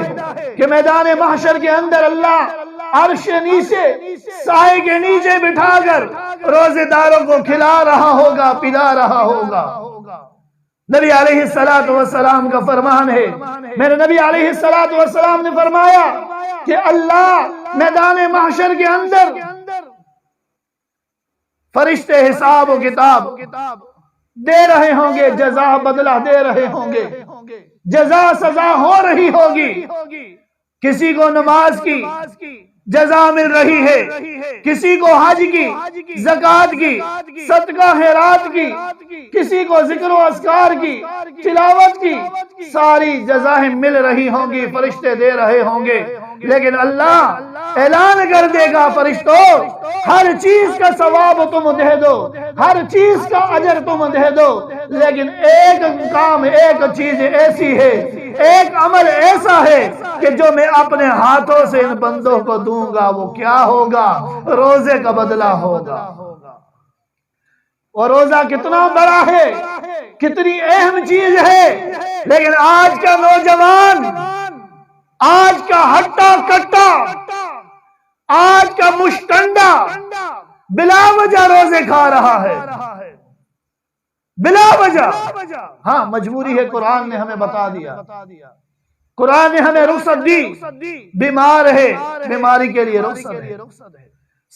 کہ میدان محشر کے اندر اللہ عرش نیچے سائے کے نیچے بٹھا کر روزے داروں کو کھلا رہا ہوگا، پلا رہا ہوگا۔ نبی علیہ السلام کا فرمان ہے، میرے نبی علیہ السلام نے فرمایا کہ اللہ میدان محشر کے اندر فرشتے حساب و کتاب دے رہے ہوں گے، جزا بدلہ دے رہے ہوں گے، جزا سزا ہو رہی ہوگی۔ کسی کو نماز کی جزا مل رہی ہے، کسی کو حج کی، زکوٰۃ کی، صدقہ خیرات کی، کسی کو ذکر و اذکار کی، تلاوت کی، ساری جزائیں مل رہی ہوں گی، فرشتے دے رہے ہوں گے۔ لیکن اللہ اعلان کر دے گا فرشتوں ہر چیز کا ثواب تم دے دو، ہر چیز کا اجر تم دے دو، لیکن ایک کام، ایک چیز ایسی ہے، ایک عمل ایسا ہے کہ جو میں اپنے ہاتھوں سے ان بندوں کو دوں گا، وہ کیا ہوگا؟ روزے کا بدلہ ہوگا۔ اور روزہ کتنا بڑا ہے، کتنی اہم چیز ہے، لیکن آج کا نوجوان، آج کا ہٹا کٹا، آج کا مشکنڈا بلا وجہ روزے کھا رہا ہے، بلا وجہ۔ ہاں مجبوری ہے، قرآن نے ہمیں بتا دیا، قرآن نے ہمیں رخصت دی، بیمار ہے بیماری کے لیے رخصت ہے،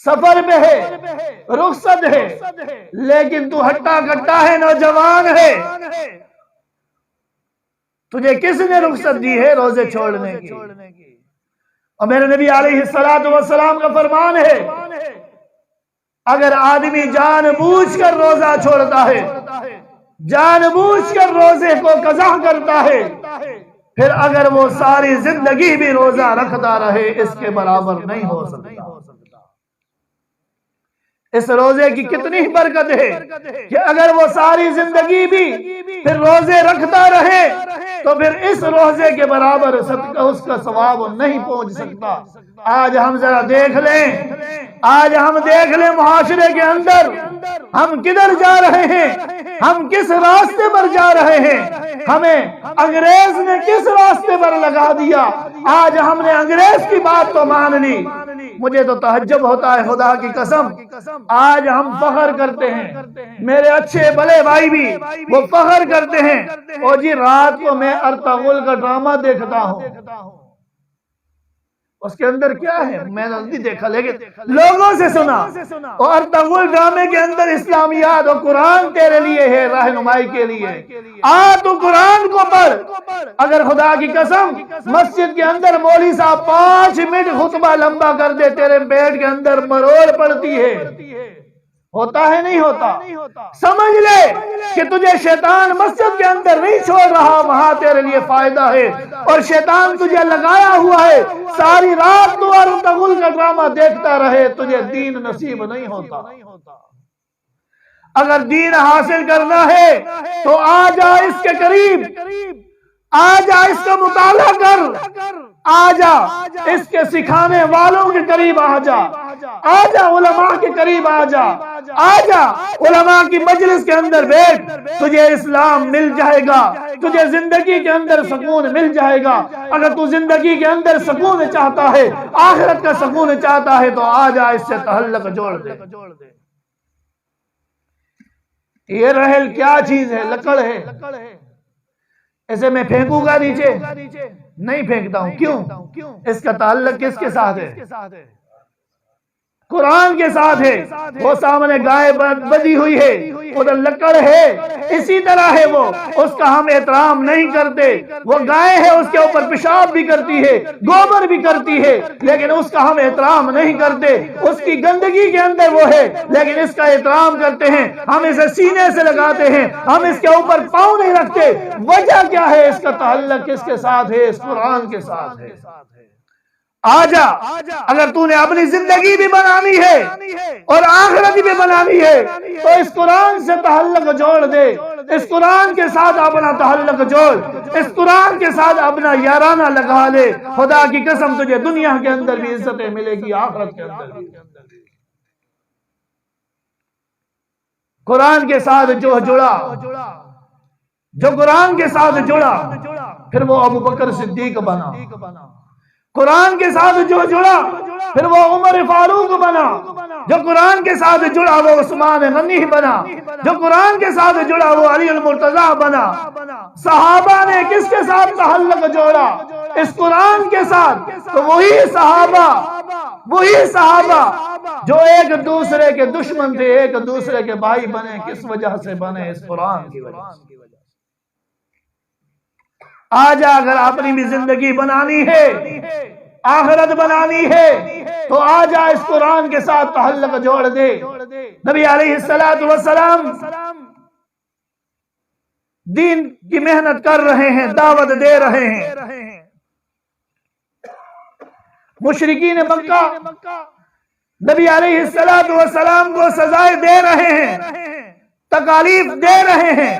سفر میں ہے رخصت ہے، لیکن تو ہٹا کٹا ہے، نوجوان ہے، تجھے کس نے رخصت دی ہے روزے چھوڑنے کی؟ اور میرے نبی علیہ السلام کا فرمان ہے اگر آدمی جان بوجھ کر روزہ چھوڑتا ہے، جان بوجھ کر روزے کو قضا کرتا ہے، پھر اگر وہ ساری زندگی بھی روزہ رکھتا رہے اس کے برابر نہیں ہو سکتا۔ اس روزے کی کتنی برکت ہے کہ اگر وہ ساری زندگی بھی پھر روزے رکھتا رہے تو پھر اس روزے کے برابر اس کا ثواب نہیں پہنچ سکتا۔ آج ہم ذرا دیکھ لیں، آج ہم دیکھ لیں معاشرے کے اندر ہم کدھر جا رہے ہیں، ہم کس راستے پر جا رہے ہیں، ہمیں انگریز نے کس راستے پر لگا دیا۔ آج ہم نے انگریز کی بات تو مان لی، مجھے تو تعجب ہوتا ہے خدا کی قسم، آج ہم فخر کرتے ہیں، میرے اچھے بلے بھائی بھی وہ فخر کرتے ہیں، اور جی رات کو میں ارطغرل کا ڈرامہ دیکھتا ہوں، اس کے اندر کیا ہے میں نے نہیں دیکھا لیکن لوگوں سے سنا، اور ارطغرل ڈرامے کے اندر اسلامیات اور قرآن تیرے لیے ہے، رہنمائی کے لیے تو قرآن کو پڑھ۔ اگر خدا کی قسم مسجد کے اندر مولوی صاحب 5 منٹ خطبہ لمبا کر دے، تیرے پیٹ کے اندر مروڑ پڑتی ہے، ہوتا ہے نہیں ہوتا؟ سمجھ لے کہ تجھے شیطان مسجد کے اندر نہیں چھوڑ رہا، وہاں تیرے لیے فائدہ ہے، اور شیطان تجھے لگایا ہوا ہے ساری رات تو ارطغرل کا ڈرامہ دیکھتا رہے، تجھے دین نصیب نہیں ہوتا۔ اگر دین حاصل کرنا ہے تو آ جا اس کے قریب، آ جا اس کا مطالعہ کر، آ جا اس کے سکھانے والوں کے قریب، آ جا علماء کے قریب، آ جا علماء کی مجلس کے اندر بیٹھ، تجھے اسلام مل جائے گا، تجھے زندگی کے اندر سکون مل جائے گا۔ اگر تو زندگی کے اندر سکون چاہتا ہے، آخرت کا سکون چاہتا ہے، تو آ جا اس سے تعلق جوڑ دے۔ یہ رحل کیا چیز ہے؟ لکڑ ہے، اسے میں پھینکوں گا نیچے؟ نہیں پھینکتا ہوں۔ کیوں؟ اس کا تعلق کس کے ساتھ ہے؟ قرآن کے ساتھ ہے۔ وہ سامنے گائے بدی ہوئی ہے، ادھر لکڑ ہے، اسی طرح ہے وہ، اس کا ہم احترام نہیں کرتے۔ وہ گائے ہے، اس کے اوپر پیشاب بھی کرتی ہے، گوبر بھی کرتی ہے، لیکن اس کا ہم احترام نہیں کرتے۔ اس کی گندگی کے اندر وہ ہے، لیکن اس کا احترام کرتے ہیں، ہم اسے سینے سے لگاتے ہیں، ہم اس کے اوپر پاؤں نہیں رکھتے۔ وجہ کیا ہے؟ اس کا تعلق کس کے ساتھ ہے؟ اس قرآن کے ساتھ ہے۔ آجا، اگر تو نے اپنی زندگی بھی بنانی ہے اور آخرت بھی بنانی ہے تو اس قرآن سے تعلق جوڑ دے، اس قرآن کے ساتھ اپنا تعلق جوڑ، اس قرآن کے ساتھ اپنا یارانہ لگا لے، خدا کی قسم تجھے دنیا کے اندر بھی عزتیں ملے گی، آخرت کے اندر بھی۔ قرآن کے ساتھ جو جڑا، جو قرآن کے ساتھ جڑا، پھر وہ ابو بکر صدیق بنا۔ قرآن کے ساتھ جو جڑا پھر وہ عمر فاروق بنا، جو قرآن کے ساتھ جڑا وہ عثمان غنی بنا، جو قرآن کے ساتھ جڑا وہ علی المرتضی بنا۔ صحابہ نے کس کے ساتھ تعلق جوڑا؟ اس قرآن کے ساتھ، تو وہی صحابہ جو ایک دوسرے کے دشمن تھے ایک دوسرے کے بھائی بنے، کس وجہ سے بنے؟ اس قرآن کی وجہ سے۔ آجا، اگر اپنی بھی زندگی بنانی ہے، آخرت بنانی ہے تو آجا اس قرآن کے ساتھ تعلق جوڑ دے۔ نبی علیہ السلام دین کی محنت کر رہے ہیں، دعوت دے رہے ہیں، مشرکین مکہ نبی علیہ السلام کو سزائے دے رہے ہیں، تکالیف دے رہے ہیں۔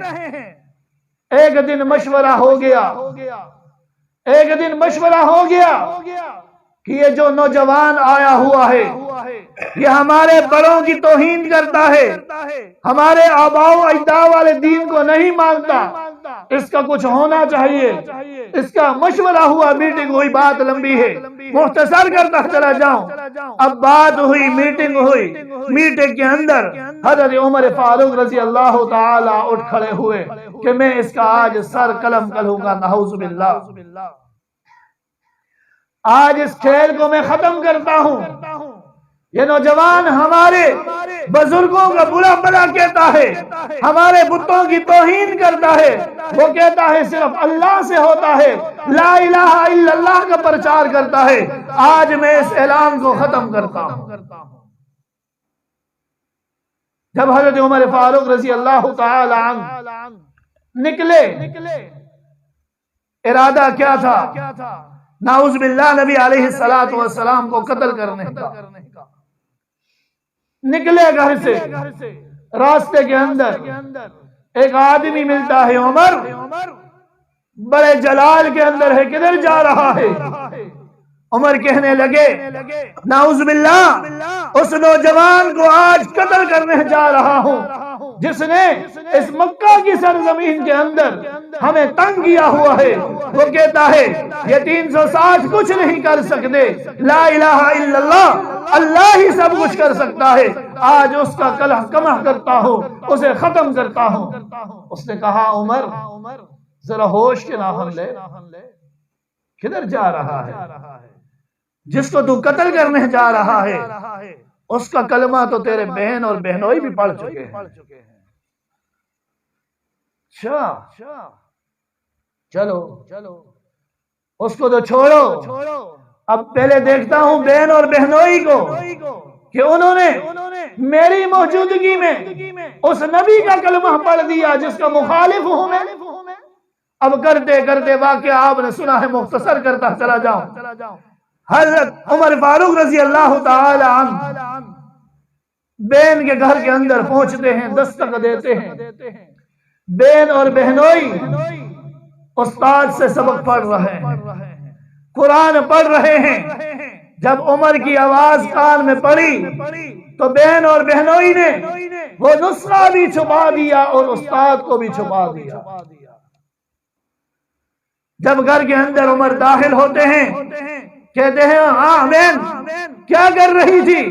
ایک دن مشورہ ہو گیا کہ یہ جو نوجوان آیا ہوا ہے یہ ہمارے بڑوں کی توہین کرتا ہے، ہمارے آباء و اجداد والے دین کو نہیں مانتا، اس کا کچھ ہونا چاہیے۔ اس کا مشورہ ہوا، میٹنگ ہوئی، بات لمبی ہے، مختصر کرتا چلا جاؤں۔ اب بات ہوئی، میٹنگ ہوئی، میٹنگ کے اندر حضرت عمر فاروق رضی اللہ تعالی اٹھ کھڑے ہوئے کہ میں اس کا آج سر قلم کروں گا، نعوذ باللہ۔ آج اس کھیل کو میں ختم کرتا ہوں۔ یہ نوجوان ہمارے بزرگوں کا برا بھلا کہتا ہے، ہمارے بتوں کی توہین کرتا ہے، وہ کہتا ہے صرف اللہ سے ہوتا ہے، لا الہ الا اللہ کا پرچار کرتا ہے۔ آج میں اس اعلان کو ختم کرتا ہوں۔ جب حضرت عمر فاروق رضی اللہ تعالی عنہ نکلے، ارادہ کیا تھا؟ نعوذ باللہ نبی علیہ السلام کو قتل کرنے کا۔ نکلے گھر سے، راستے کے اندر ایک آدمی ملتا ہے، عمر بڑے جلال کے اندر ہے، کدھر جا رہا ہے؟ عمر کہنے لگے نعوذ باللہ اس نوجوان کو آج قتل کرنے جا رہا ہوں جس نے اس مکہ کی سرزمین کے اندر ہمیں تنگ کیا ہوا ہے۔ وہ کہتا ہے یہ 360 کچھ نہیں کر سکتے، لا الہ الا اللہ، اللہ ہی سب کچھ کر سکتا ہے۔ آج اس کا کلہ کمہ کرتا ہوں، اسے ختم کرتا ہوں۔ اس نے کہا عمر ذرا ہوش کے ناخن لے، کدھر جا رہا ہے؟ جس کو تو قتل کرنے جا رہا ہے اس کا کلمہ تو تیرے بہن اور بہنوئی بھی پڑھ چکے ہیں۔ چلو اس کو تو چھوڑو، اب پہلے دیکھتا ہوں بہن اور بہنوئی کو کہ انہوں نے میری موجودگی میں اس نبی کا کلمہ پڑھ دیا جس کا مخالف ہوں میں۔ اب کرتے کرتے واقعہ آپ نے سنا ہے، مختصر کرتا چلا جاؤں۔ حضرت عمر فاروق رضی اللہ تعالی عنہ بین کے گھر کے اندر پہنچتے ہیں، دستک دیتے ہیں۔ بین اور بہنوئی استاد سے سبق پڑھ رہے ہیں، قرآن پڑھ رہے ہیں۔ جب عمر کی آواز کان میں پڑی تو بہن اور بہنوئی نے وہ نسخہ بھی چھپا دیا اور استاد کو بھی چھپا دیا۔ جب گھر کے اندر عمر داخل ہوتے ہیں، کہتے ہیں ہاں بہن کیا کر رہی تھی؟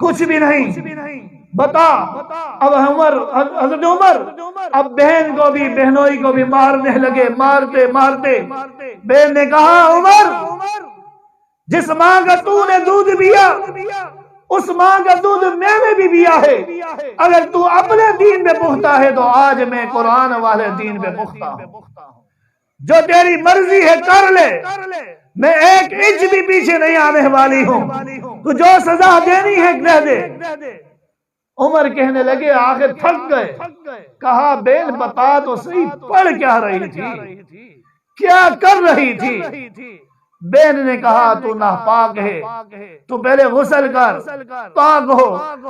کچھ بھی نہیں، بتا۔ اب حضرت عمر اب بہن کو بھی بہنوئی کو بھی مارنے لگے، مارتے بہن نے کہا عمر جس ماں کا تو نے دودھ پیا اس ماں کا دودھ میں نے بھی پیا ہے، اگر تو اپنے دین میں پختہ ہے تو آج میں قرآن والے دین میں پختہ ہوں، جو تیری مرضی ہے کر لے، میں ایک انچ بھی پیچھے نہیں آنے والی ہوں، تو جو سزا دینی ہے دے دے۔ عمر کہنے لگے آخر تھک گئے، کہا بہن بتا تو صحیح، پڑھ کیا رہی تھی، کیا کر رہی تھی؟ بہن نے کہا تو ناپاک ہے، تو پہلے غسل کر، پاک ہو۔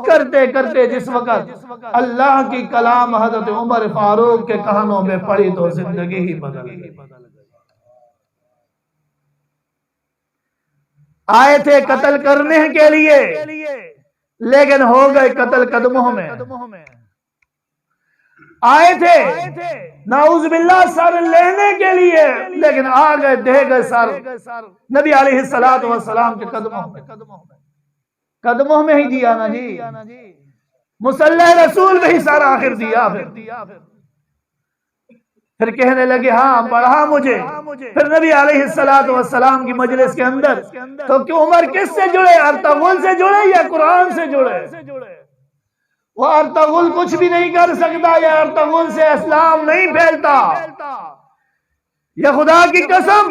کرتے کرتے جس وقت اللہ کی کلام حضرت عمر فاروق کے کانوں میں پڑی تو زندگی ہی بدل گئی۔ آئے تھے قتل کرنے کے لیے، لیکن ہو گئے قتل قدموں میں۔ آئے تھے نعوذ باللہ سر لینے کے لیے، لیکن آ گئے دے گئے سر نبی علیہ السلام کے قدموں میں ہی دیا نا جی، مصلی رسول میں ہی سر آخر دیا۔ پھر کہنے لگے ہاں پڑھا مجھے۔ پھر نبی علیہ السلام کی مجلس کے اندر تو کہ عمر کس سے جڑے، ارطغرل سے جڑے یا قرآن سے جڑے؟ وہ ارطغرل کچھ بھی نہیں کر سکتا، یا ارطغرل سے اسلام نہیں پھیلتا۔ یہ خدا کی قسم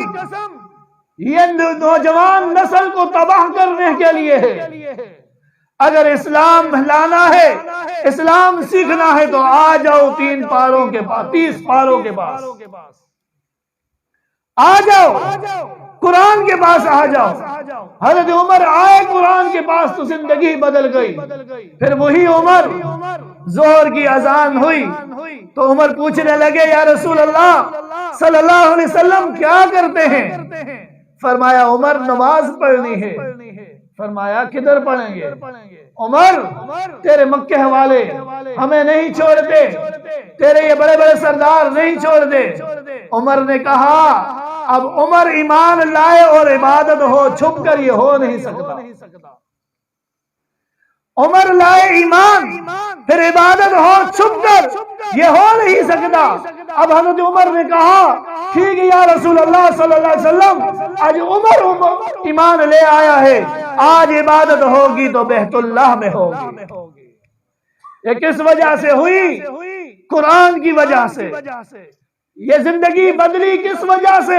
یہ نوجوان نسل کو تباہ کرنے کے لیے ہے۔ اگر اسلام لانا ہے، اسلام سیکھنا ہے تو آ جاؤ 30 پاروں کے پاس آ جاؤ، قرآن کے پاس آ جاؤ۔ حضرت عمر آئے قرآن کے پاس تو زندگی بدل گئی۔ پھر وہی عمر ظہر کی اذان ہوئی تو عمر پوچھنے لگے یا رسول اللہ صلی اللہ علیہ وسلم کیا کرتے ہیں؟ فرمایا عمر نماز پڑھنی ہے۔ فرمایا کدھر پڑھیں گے؟ عمر تیرے مکے والے ہمیں نہیں چھوڑتے، تیرے یہ بڑے بڑے سردار نہیں چھوڑتے۔ عمر نے کہا اب عمر ایمان لائے اور عبادت ہو، چھپ کر یہ ہو نہیں سکتا۔ عمر لائے ایمان پھر عبادت ہو، چھپ کر یہ ہو نہیں سکتا۔ اب حضرت عمر نے کہا ٹھیک ہے یا رسول اللہ صلی اللہ علیہ وسلم، آج عمر ایمان لے آیا ہے، آج عبادت ہوگی تو بیت اللہ میں ہوگی۔ یہ کس وجہ سے ہوئی؟ قرآن کی وجہ سے۔ یہ زندگی بدلی کس وجہ سے؟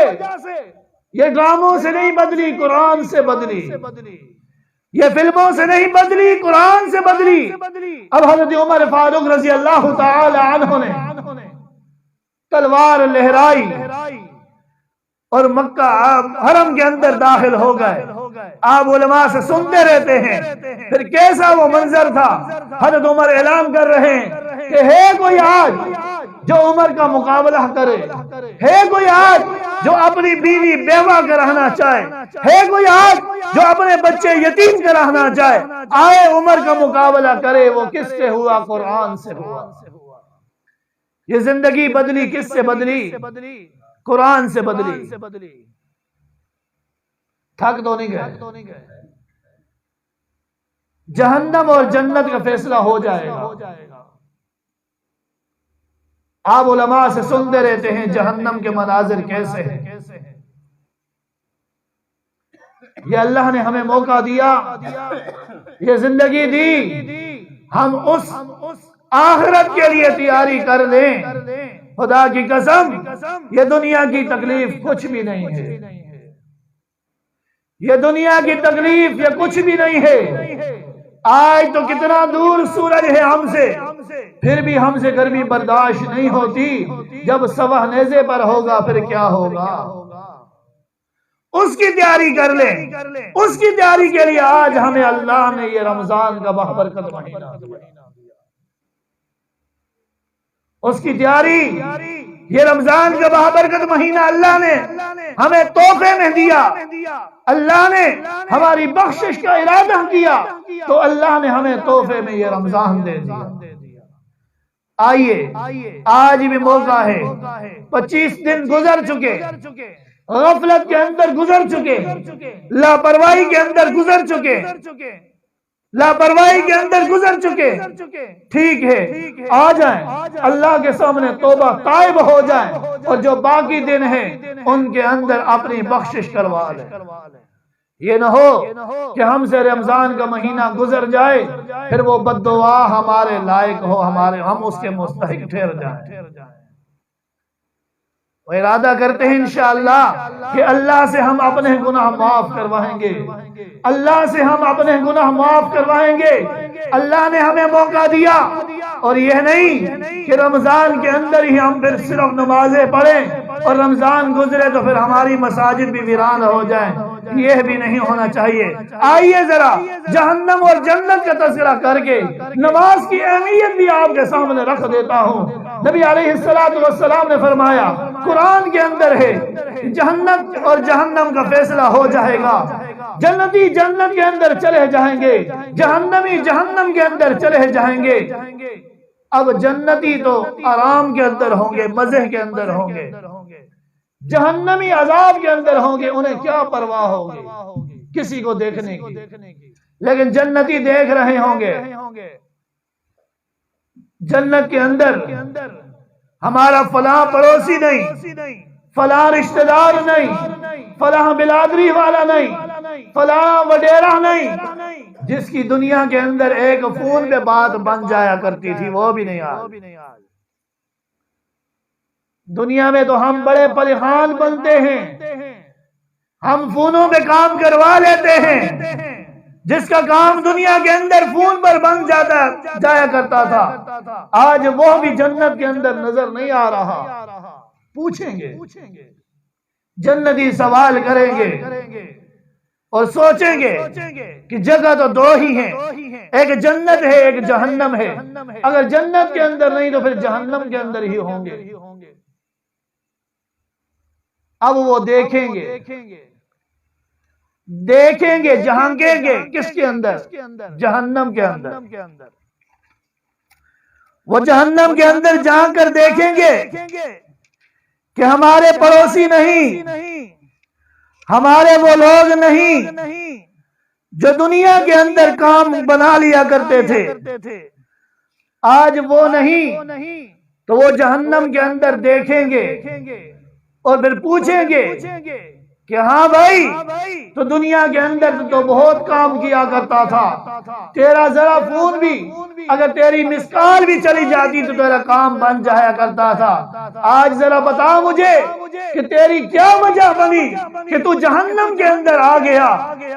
یہ ڈراموں سے نہیں بدلی، قرآن سے بدلی۔ یہ فلموں سے نہیں بدلی، قرآن سے بدلی۔ اب حضرت عمر فاروق رضی اللہ تعالی عنہ نے تلوار لہرائی اور مکہ حرم کے اندر داخل ہو گئے۔ آپ علماء سے سنتے رہتے ہیں پھر کیسا وہ منظر تھا۔ حضرت عمر اعلان کر رہے ہیں کہ ہے کوئی آج جو عمر کا مقابلہ کرے، ہے کوئی آج جو اپنی بیوی بیوہ کرانا چاہے، ہے کوئی آج جو اپنے بچے یتیم کرانا چاہے، آئے عمر کا مقابلہ کرے۔ وہ کس سے ہوا؟ قرآن سے ہوا۔ یہ زندگی بدلی کس سے بدلی؟ قرآن سے بدلی۔ تھک تو نہیں گئے؟ جہنم اور جنت کا فیصلہ ہو جائے گا۔ آپ علماء سے سنتے رہتے ہیں جہنم کے مناظر کیسے ہیں۔ یہ اللہ نے ہمیں موقع دیا، یہ زندگی دی، ہم اس آخرت کے لیے تیاری کر لیں۔ خدا کی قسم یہ دنیا کی تکلیف کچھ بھی نہیں ہے، یہ دنیا کی تکلیف یہ کچھ بھی نہیں ہے۔ آج تو کتنا دور سورج ہے ہم سے، پھر بھی ہم سے گرمی برداشت نہیں ہوتی۔ جب صبح نیزے پر ہوگا پھر کیا ہوگا؟ اس کی تیاری کر لیں۔ اس کی تیاری کے لیے آج ہمیں اللہ نے یہ رمضان کا بابرکت مہینہ دیا۔ اس کی تیاری یہ رمضان کا بابرکت مہینہ اللہ نے ہمیں تحفے میں دیا۔ اللہ نے ہماری بخشش کا ارادہ کیا تو اللہ نے ہمیں تحفے میں یہ رمضان دے دیا۔ آئیے آج بھی موقع ہے۔ 25 دن گزر چکے، غفلت کے اندر گزر چکے، لاپرواہی کے اندر گزر چکے، لاپرواہی کے اندر گزر چکے۔ ٹھیک ہے آ جائیں اللہ کے سامنے توبہ تائب ہو جائیں، اور جو باقی دن ہیں ان کے اندر اپنی بخشش کروا لیں۔ یہ نہ ہو کہ ہم سے رمضان کا مہینہ گزر جائے پھر وہ بد دعا ہمارے لائق ہو، ہم اس کے مستحق ٹھہر جائیں۔ وہ ارادہ کرتے ہیں انشاءاللہ کہ اللہ سے ہم اپنے گناہ معاف کروائیں گے، اللہ سے ہم اپنے گناہ معاف کروائیں گے۔ اللہ نے ہمیں موقع دیا، اور یہ نہیں کہ رمضان کے اندر ہی ہم پھر صرف نمازیں پڑھیں اور رمضان گزرے تو پھر ہماری مساجد بھی ویران ہو جائیں، یہ بھی نہیں ہونا چاہیے۔ آئیے ذرا جہنم اور جنت کا تذکرہ کر کے نماز کی اہمیت بھی آپ کے سامنے رکھ دیتا ہوں۔ نبی علیہ السلام نے فرمایا، قرآن کے اندر ہے، جہنت اور جہنم کا فیصلہ ہو جائے گا، جنتی جنت کے اندر چلے جائیں گے، جہنمی جہنم کے اندر چلے جائیں گے۔ اب جنتی تو آرام کے اندر ہوں گے، مزے کے اندر ہوں گے، جہنمی عذاب کے اندر ہوں گے، انہیں کیا پرواہ ہوگی کسی کو دیکھنے کی، لیکن جنتی دیکھ رہے ہوں گے۔ جنت کے اندر ہمارا فلاں پڑوسی نہیں، فلاں رشتہ دار نہیں، فلاں بلادری والا نہیں، فلاں وڈیرہ نہیں، جس کی دنیا کے اندر ایک فون پہ بات بن جایا کرتی تھی وہ بھی نہیں آج۔ دنیا میں تو ہم بڑے پریخان بنتے ہیں، ہم فونوں پہ کام کروا لیتے ہیں، جس کا کام دنیا کے اندر فون پر بن جایا کرتا تھا، آج وہ بھی جنت کے اندر نظر نہیں آ رہا۔ پوچھیں گے، جنتی سوال کریں گے اور سوچیں گے کہ جگہ تو دو ہی ہیں، ایک جنت ہے ایک جہنم ہے، اگر جنت کے اندر نہیں تو پھر جہنم کے اندر ہی ہوں گے۔ اب وہ دیکھیں گے جھانکیں گے کس کے اندر؟ جہنم کے اندر۔ وہ جہنم کے اندر جھانک کر دیکھیں گے کہ ہمارے پڑوسی نہیں، ہمارے وہ لوگ نہیں جو دنیا کے اندر کام بنا لیا کرتے تھے، آج وہ نہیں، تو وہ جہنم کے اندر دیکھیں گے اور پھر پوچھیں گے کہ ہاں بھائی تو دنیا کے اندر تو بہت کام کیا کرتا تھا، تیرا ذرا فون بھی اگر تیری مسکال بھی چلی جاتی تو تیرا کام بن جایا کرتا تھا، آج ذرا بتا مجھے کہ تیری کیا وجہ بنی کہ تو جہنم کے اندر آ گیا؟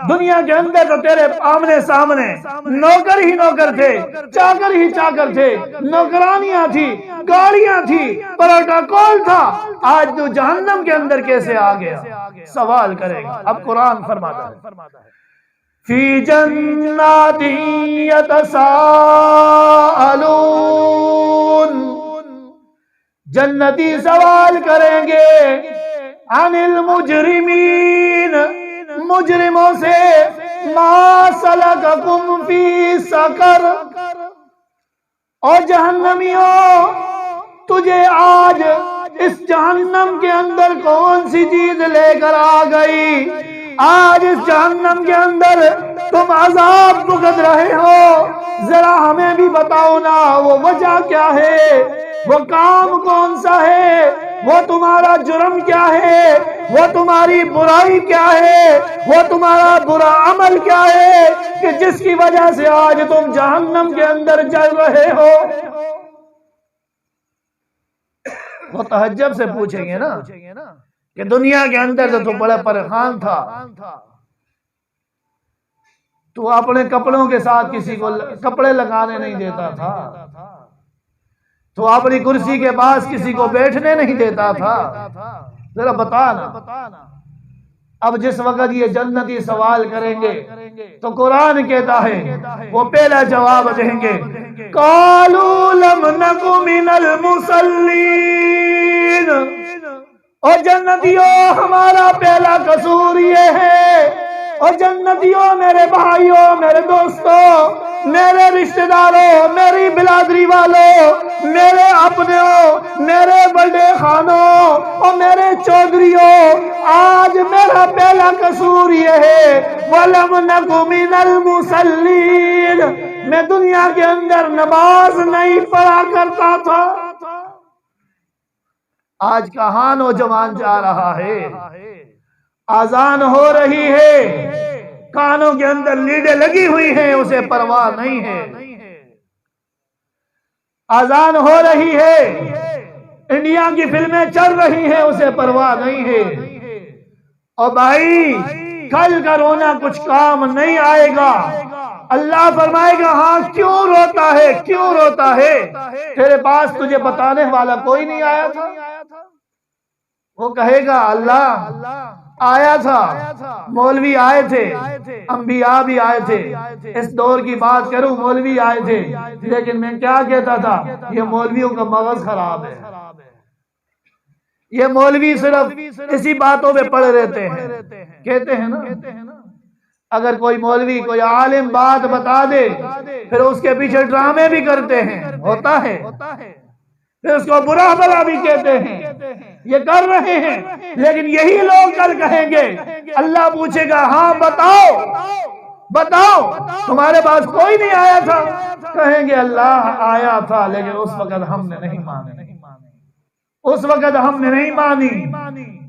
دنیا کے اندر تو تیرے آمنے سامنے نوکر ہی نوکر تھے، چاکر ہی چاکر تھے، نوکرانیاں تھی، گاڑیاں تھی، پروٹوکول تھا، آج تو جہنم کے اندر کیسے آ گیا؟ سوال کرے گا۔ اب قرآن فرماتا ہے فی جنات یتساءلون، جنتی سوال کریں گے عن المجرمین، مجرموں سے، ما سلککم فی سقر، اور جہنمیوں تجھے آج اس جہنم کے اندر کون سی چیز لے کر آ گئی؟ آج اس جہنم کے اندر تم عذاب بھگت رہے ہو، ذرا ہمیں بھی بتاؤ نا وہ وجہ کیا ہے، وہ کام کون سا ہے، وہ تمہارا جرم کیا ہے، وہ تمہاری برائی کیا ہے، وہ تمہارا برا عمل کیا ہے کہ جس کی وجہ سے آج تم جہنم کے اندر جل رہے ہو۔ وہ تہجب سے پوچھیں گے نا کہ دنیا کے اندر تو بڑا پریشان تھا، تو اپنے کپڑوں کے ساتھ کسی کو کپڑے لگانے نہیں دیتا تھا، تو اپنی کرسی کے پاس کسی کو بیٹھنے نہیں دیتا تھا، ذرا بتا نا۔ اب جس وقت یہ جنتی سوال کریں گے تو قرآن کہتا ہے وہ پہلا جواب دیں گے، قالوا لم نک من المصلین، اور جنتیوں ہمارا پہلا قصور یہ ہے، اور جنتیوں میرے بھائیوں، میرے دوستوں، میرے رشتہ داروں، میری بلادری والوں، میرے اپنوں، میرے بڑے خانوں اور میرے چودھریوں، آج میرا پہلا قصور یہ ہے وَلَمْ نَكُ مِنَ الْمُصَلِّينَ، میں دنیا کے اندر نماز نہیں پڑھا کرتا تھا۔ آج کہاں نوجوان جا رہا ہے، آذان ہو رہی ہے، کانوں کے اندر لیڈیں لگی ہوئی ہیں، اسے پرواہ نہیں ہے، آذان ہو رہی ہے، انڈیا کی فلمیں چل رہی ہیں، اسے پرواہ نہیں ہے۔ اور بھائی کل کا رونا کچھ کام نہیں آئے گا، اللہ فرمائے گا ہاں کیوں روتا ہے، کیوں روتا ہے، تیرے پاس تجھے بتانے والا کوئی نہیں آیا تھا؟ وہ کہے گا اللہ آیا تھا، مولوی آئے تھے، انبیاء بھی آئے تھے، اس دور کی بات کروں مولوی آئے تھے، لیکن میں کیا کہتا تھا، یہ مولویوں کا مغز خراب ہے، یہ مولوی صرف اسی باتوں پہ پڑے رہتے ہیں، کہتے ہیں نا اگر کوئی مولوی کوئی عالم بات بتا دے پھر اس کے پیچھے ڈرامے بھی کرتے ہیں، ہوتا ہے، پھر اس کو برا بھلا بھی کہتے ہیں، یہ کر رہے ہیں، لیکن یہی لوگ کل کہیں گے اللہ پوچھے گا ہاں بتاؤ تمہارے پاس کوئی نہیں آیا تھا، کہیں گے اللہ آیا تھا لیکن اس وقت ہم نے نہیں مانی،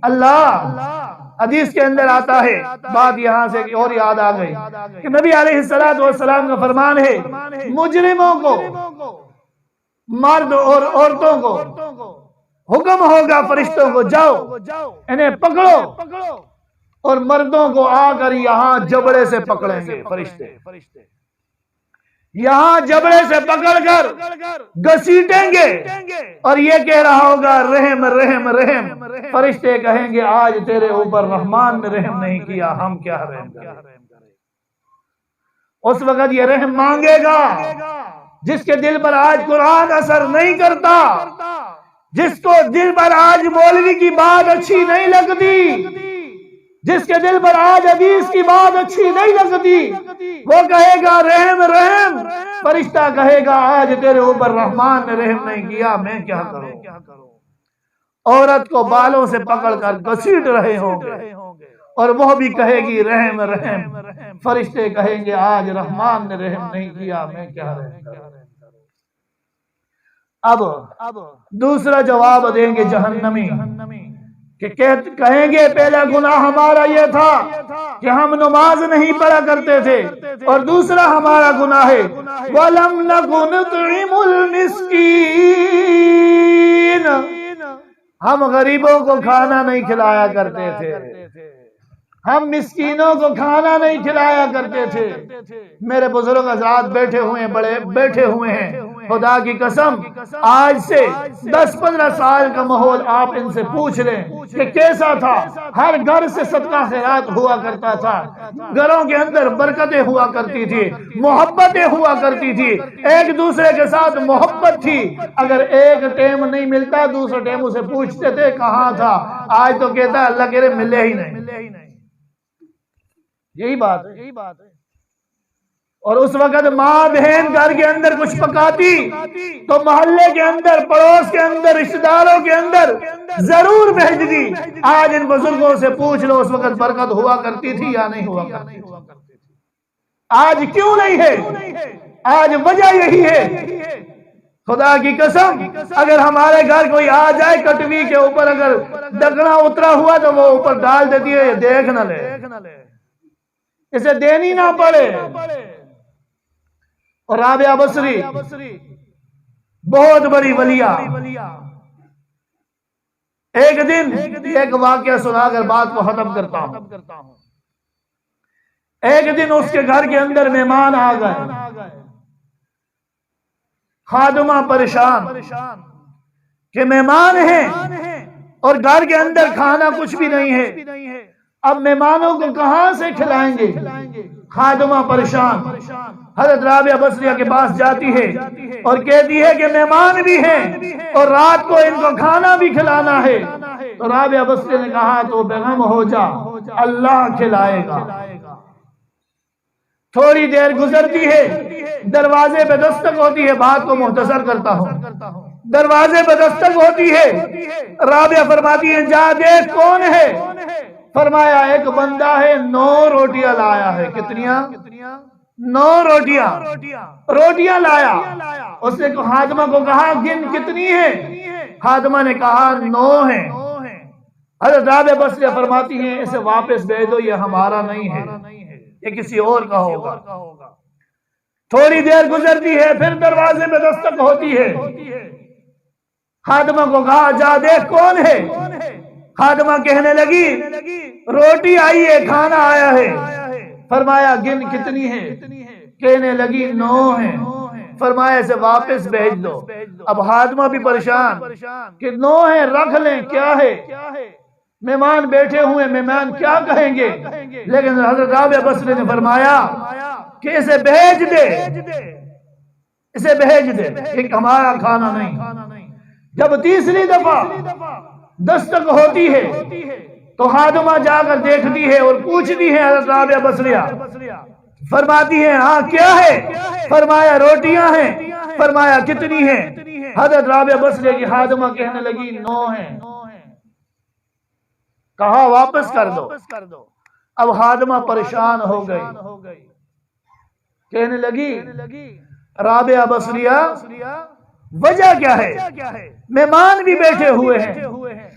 اللہ حدیث کے اندر آتا ہے، بات یہاں سے اور یاد آ گئی کہ نبی علیہ السلام کا فرمان ہے مجرموں کو، مرد اور عورتوں کو حکم ہوگا فرشتوں کو جاؤ انہیں پکڑو، اور مردوں کو آ کر یہاں جبڑے سے پکڑیں گے فرشتے، یہاں جبڑے سے پکڑ کر گھسیٹیں گے اور یہ کہہ رہا ہوگا رحم رحم رحم، فرشتے کہیں گے آج تیرے اوپر رحمان نے رحم نہیں کیا، ہم کیا رحم کریں۔ اس وقت یہ رحم مانگے گا جس کے دل پر آج قرآن اثر نہیں کرتا، جس کو دل پر آج مولوی کی بات اچھی نہیں لگتی، جس کے دل پر آج حدیث کی بات اچھی نہیں لگتی، وہ کہے گا رحم رحم، فرشتہ کہے گا آج تیرے اوپر رحمان نے رحم نہیں کیا، میں کیا کروں۔ عورت کو بالوں سے پکڑ کر گھسیٹ رہے ہوں گے اور وہ بھی کہے گی رحم رحم، فرشتے کہیں گے آج رحمان نے رحم نہیں کیا، میں کیا رحم کروں۔ اب دوسرا جواب دیں گے جہنمی کہ کہیں گے پہلا گناہ ہمارا یہ تھا کہ ہم نماز نہیں پڑھا کرتے تھے، اور دوسرا ہمارا گناہ ہے وَلَمْ نَكُ نُطْعِمُ الْمِسْكِينَ، ہم غریبوں کو کھانا نہیں کھلایا کرتے تھے، ہم مسکینوں کو کھانا نہیں کھلایا کرتے تھے۔ میرے بزرگ حضرات بیٹھے ہوئے ہیں، خدا کی قسم آج سے 10-15 سال کا ماحول آپ ان سے پوچھ لیں کہ کیسا تھا۔ ہر گھر سے صدقہ خیرات ہوا کرتا تھا، گھروں کے اندر برکتیں ہوا کرتی تھی، محبتیں ہوا کرتی تھی، ایک دوسرے کے ساتھ محبت تھی، اگر ایک ٹائم نہیں ملتا دوسرے ٹائم اسے پوچھتے تھے کہاں تھا، آج تو کہتا ہے اللہ کہہ رہے ملے ہی نہیں۔ یہی بات ہے۔ اور اس وقت ماں بہن گھر کے اندر کچھ پکاتی تو محلے کے اندر، پڑوس کے اندر، رشتہ داروں کے اندر ضرور بھیجتی۔ آج ان بزرگوں سے پوچھ لو اس وقت برکت ہوا کرتی تھی یا نہیں ہوا کرتی تھی؟ آج کیوں نہیں ہے؟ آج وجہ یہی ہے۔ خدا کی قسم اگر ہمارے گھر کوئی آ جائے کٹوی کے اوپر اگر ڈکنا اترا ہوا تو وہ اوپر ڈال دیتی ہے، یہ دیکھ نہ لے، اسے دینی نہ پڑے۔ اور رابعہ بصری بہت بڑی ولیہ، ایک دن ایک واقعہ سنا کر بات کو ختم کرتا ہوں۔ ایک دن اس کے گھر کے اندر مہمان آ گئے، خادمہ پریشان کہ مہمان ہیں اور گھر کے اندر کھانا کچھ بھی نہیں ہے، اب مہمانوں کو کہاں سے کھلائیں گے؟ خادمہ پریشان حضرت رابعہ بصریہ کے پاس جاتی ہے اور کہتی ہے کہ مہمان بھی ہیں اور رات کو ان کو کھانا بھی کھلانا ہے۔ تو رابعہ بصریہ نے کہا تو بے غم ہو جا، اللہ کھلائے گا۔ تھوڑی دیر گزرتی ہے، دروازے پہ دستک ہوتی ہے، بات کو مختصر کرتا ہوں، دروازے پہ دستک ہوتی ہے، رابعہ فرماتی ہے جا دیکھ کون ہے؟ فرمایا ایک بندہ ہے 9 روٹیاں لایا ہے۔ کتنیاں؟ 9 روٹیاں لایا۔ اس نے خادمہ کو کہا گن کتنی ہیں؟ خادمہ نے کہا 9 ہیں۔ حضرت رابعہ بصریہ فرماتی ہیں اسے واپس دے دو، یہ ہمارا نہیں ہے، یہ کسی اور کا ہوگا۔ تھوڑی دیر گزرتی ہے، پھر دروازے میں دستک ہوتی ہے، خادمہ کو کہا جا دیکھ کون ہے؟ خادمہ کہنے لگی روٹی آئی ہے، کھانا آیا ہے۔ فرمایا گن کتنی ہے؟ کہنے لگی 9 ہیں۔ فرمایا اسے واپس بھیج دو۔ اب خادمہ بھی پریشان کہ 9 ہیں، رکھ لیں، کیا ہے؟ مہمان بیٹھے ہوئے، مہمان کیا کہیں گے؟ لیکن حضرت رابعہ بصری نے فرمایا کہ اسے بھیج دے، اسے بھیج دے، ایک ہمارا کھانا نہیں۔ جب تیسری دفعہ دستک ہوتی ہے تو خادمہ جا کر دیکھتی ہے اور پوچھتی ہے حضرت رابعہ بصریہ، فرماتی ہے ہاں کیا ہے؟ فرمایا روٹیاں ہیں۔ فرمایا کتنی ہیں؟ حضرت رابعہ بصریہ کی خادمہ کہنے لگی 9 ہیں۔ کہا واپس کر دو۔ اب خادمہ پریشان ہو گئی، کہنے لگی رابعہ بصریہ وجہ کیا ہے؟ مہمان بھی بیٹھے ہوئے ہیں،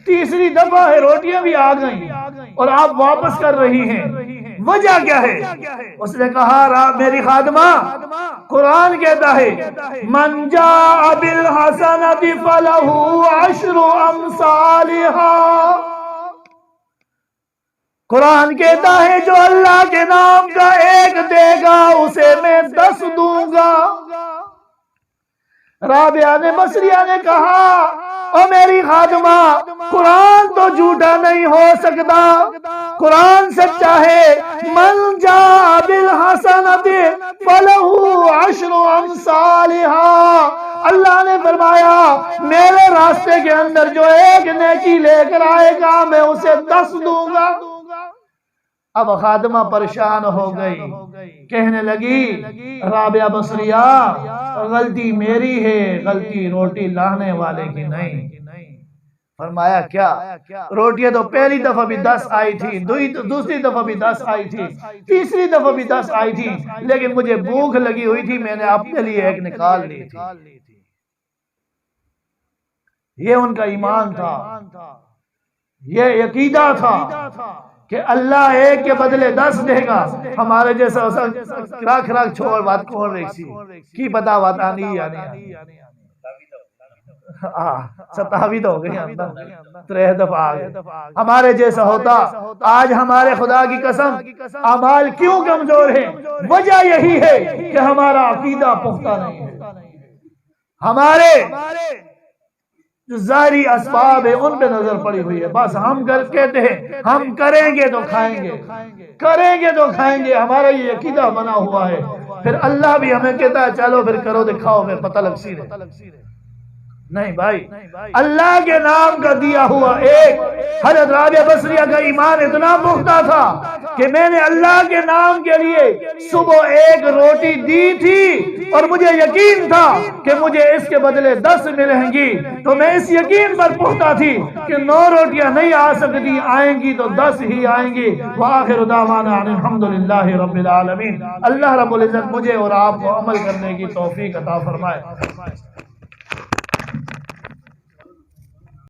تیسری دفعہ ہے، روٹیاں بھی آ گئیں اور آپ واپس کر رہی ہیں، وجہ کیا ہے؟ اس نے کہا میری خادمہ، قرآن کہتا ہے من جاء بالحسنۃ فلہ عشر امثالها۔ قرآن کہتا ہے جو اللہ کے نام کا ایک دے گا اسے میں 10 دوں گا۔ رابعہ بصریہ نے کہا او میری خادمہ، قرآن تو جھوٹا نہیں ہو سکتا، قرآن سچا ہے۔ من جاء بالحسنۃ فلہ عشر امثالها، اللہ نے فرمایا میرے راستے کے اندر جو ایک نیکی لے کر آئے گا میں اسے 10 دوں گا۔ اب خادمہ پریشان ہو گئی، کہنے لگی رابعہ بصریہ غلطی میری ہے، غلطی روٹی لانے والے کی نہیں۔ فرمایا کیا؟ روٹیاں تو پہلی دفعہ بھی 10 آئی تھی، دوسری دفعہ بھی 10 آئی تھی، تیسری دفعہ بھی 10 آئی تھی، لیکن مجھے بھوک لگی ہوئی تھی، میں نے اپنے لیے ایک نکال لی تھی۔ یہ ان کا ایمان تھا، یہ عقیدہ تھا کہ اللہ ایک کے بدلے 10 دے گا۔ ہمارے جیسا کراک کراک چھوڑ بات کون رہی سی کی پتا بات آنی آنی ستاوید ہو گئی، 3 دفعہ آگئے۔ ہمارے جیسا ہوتا آج ہمارے خدا کی قسم اعمال کیوں کمزور ہیں؟ وجہ یہی ہے کہ ہمارا عقیدہ پختہ نہیں ہے، ہمارے جو ظاہری اسباب ہے ان پہ نظر پڑی ہوئی ہے۔ بس ہم کہتے ہیں ہم کریں گے تو کھائیں گے، کریں گے تو کھائیں گے، ہمارا یہ عقیدہ بنا ہوا ہے۔ پھر اللہ بھی ہمیں کہتا ہے چلو پھر کرو دکھاؤ، پھر پتہ لگ سی رہے۔ نہیں بھائی، اللہ کے نام کا دیا ہوا ایک۔ حضرت رابعہ بصریہ کا ایمان اتنا پختہ تھا کہ میں نے اللہ کے نام کے لیے صبح 1 روٹی دی تھی اور مجھے یقین تھا کہ مجھے اس کے بدلے 10 ملیں گی، تو میں اس یقین پر پختہ تھی کہ 9 روٹیاں نہیں آ سکتی، آئیں گی تو 10 ہی آئیں گی۔ وآخر دعوانا الحمدللہ رب العالمین۔ اللہ رب العزت مجھے اور آپ کو عمل کرنے کی توفیق عطا فرمائے۔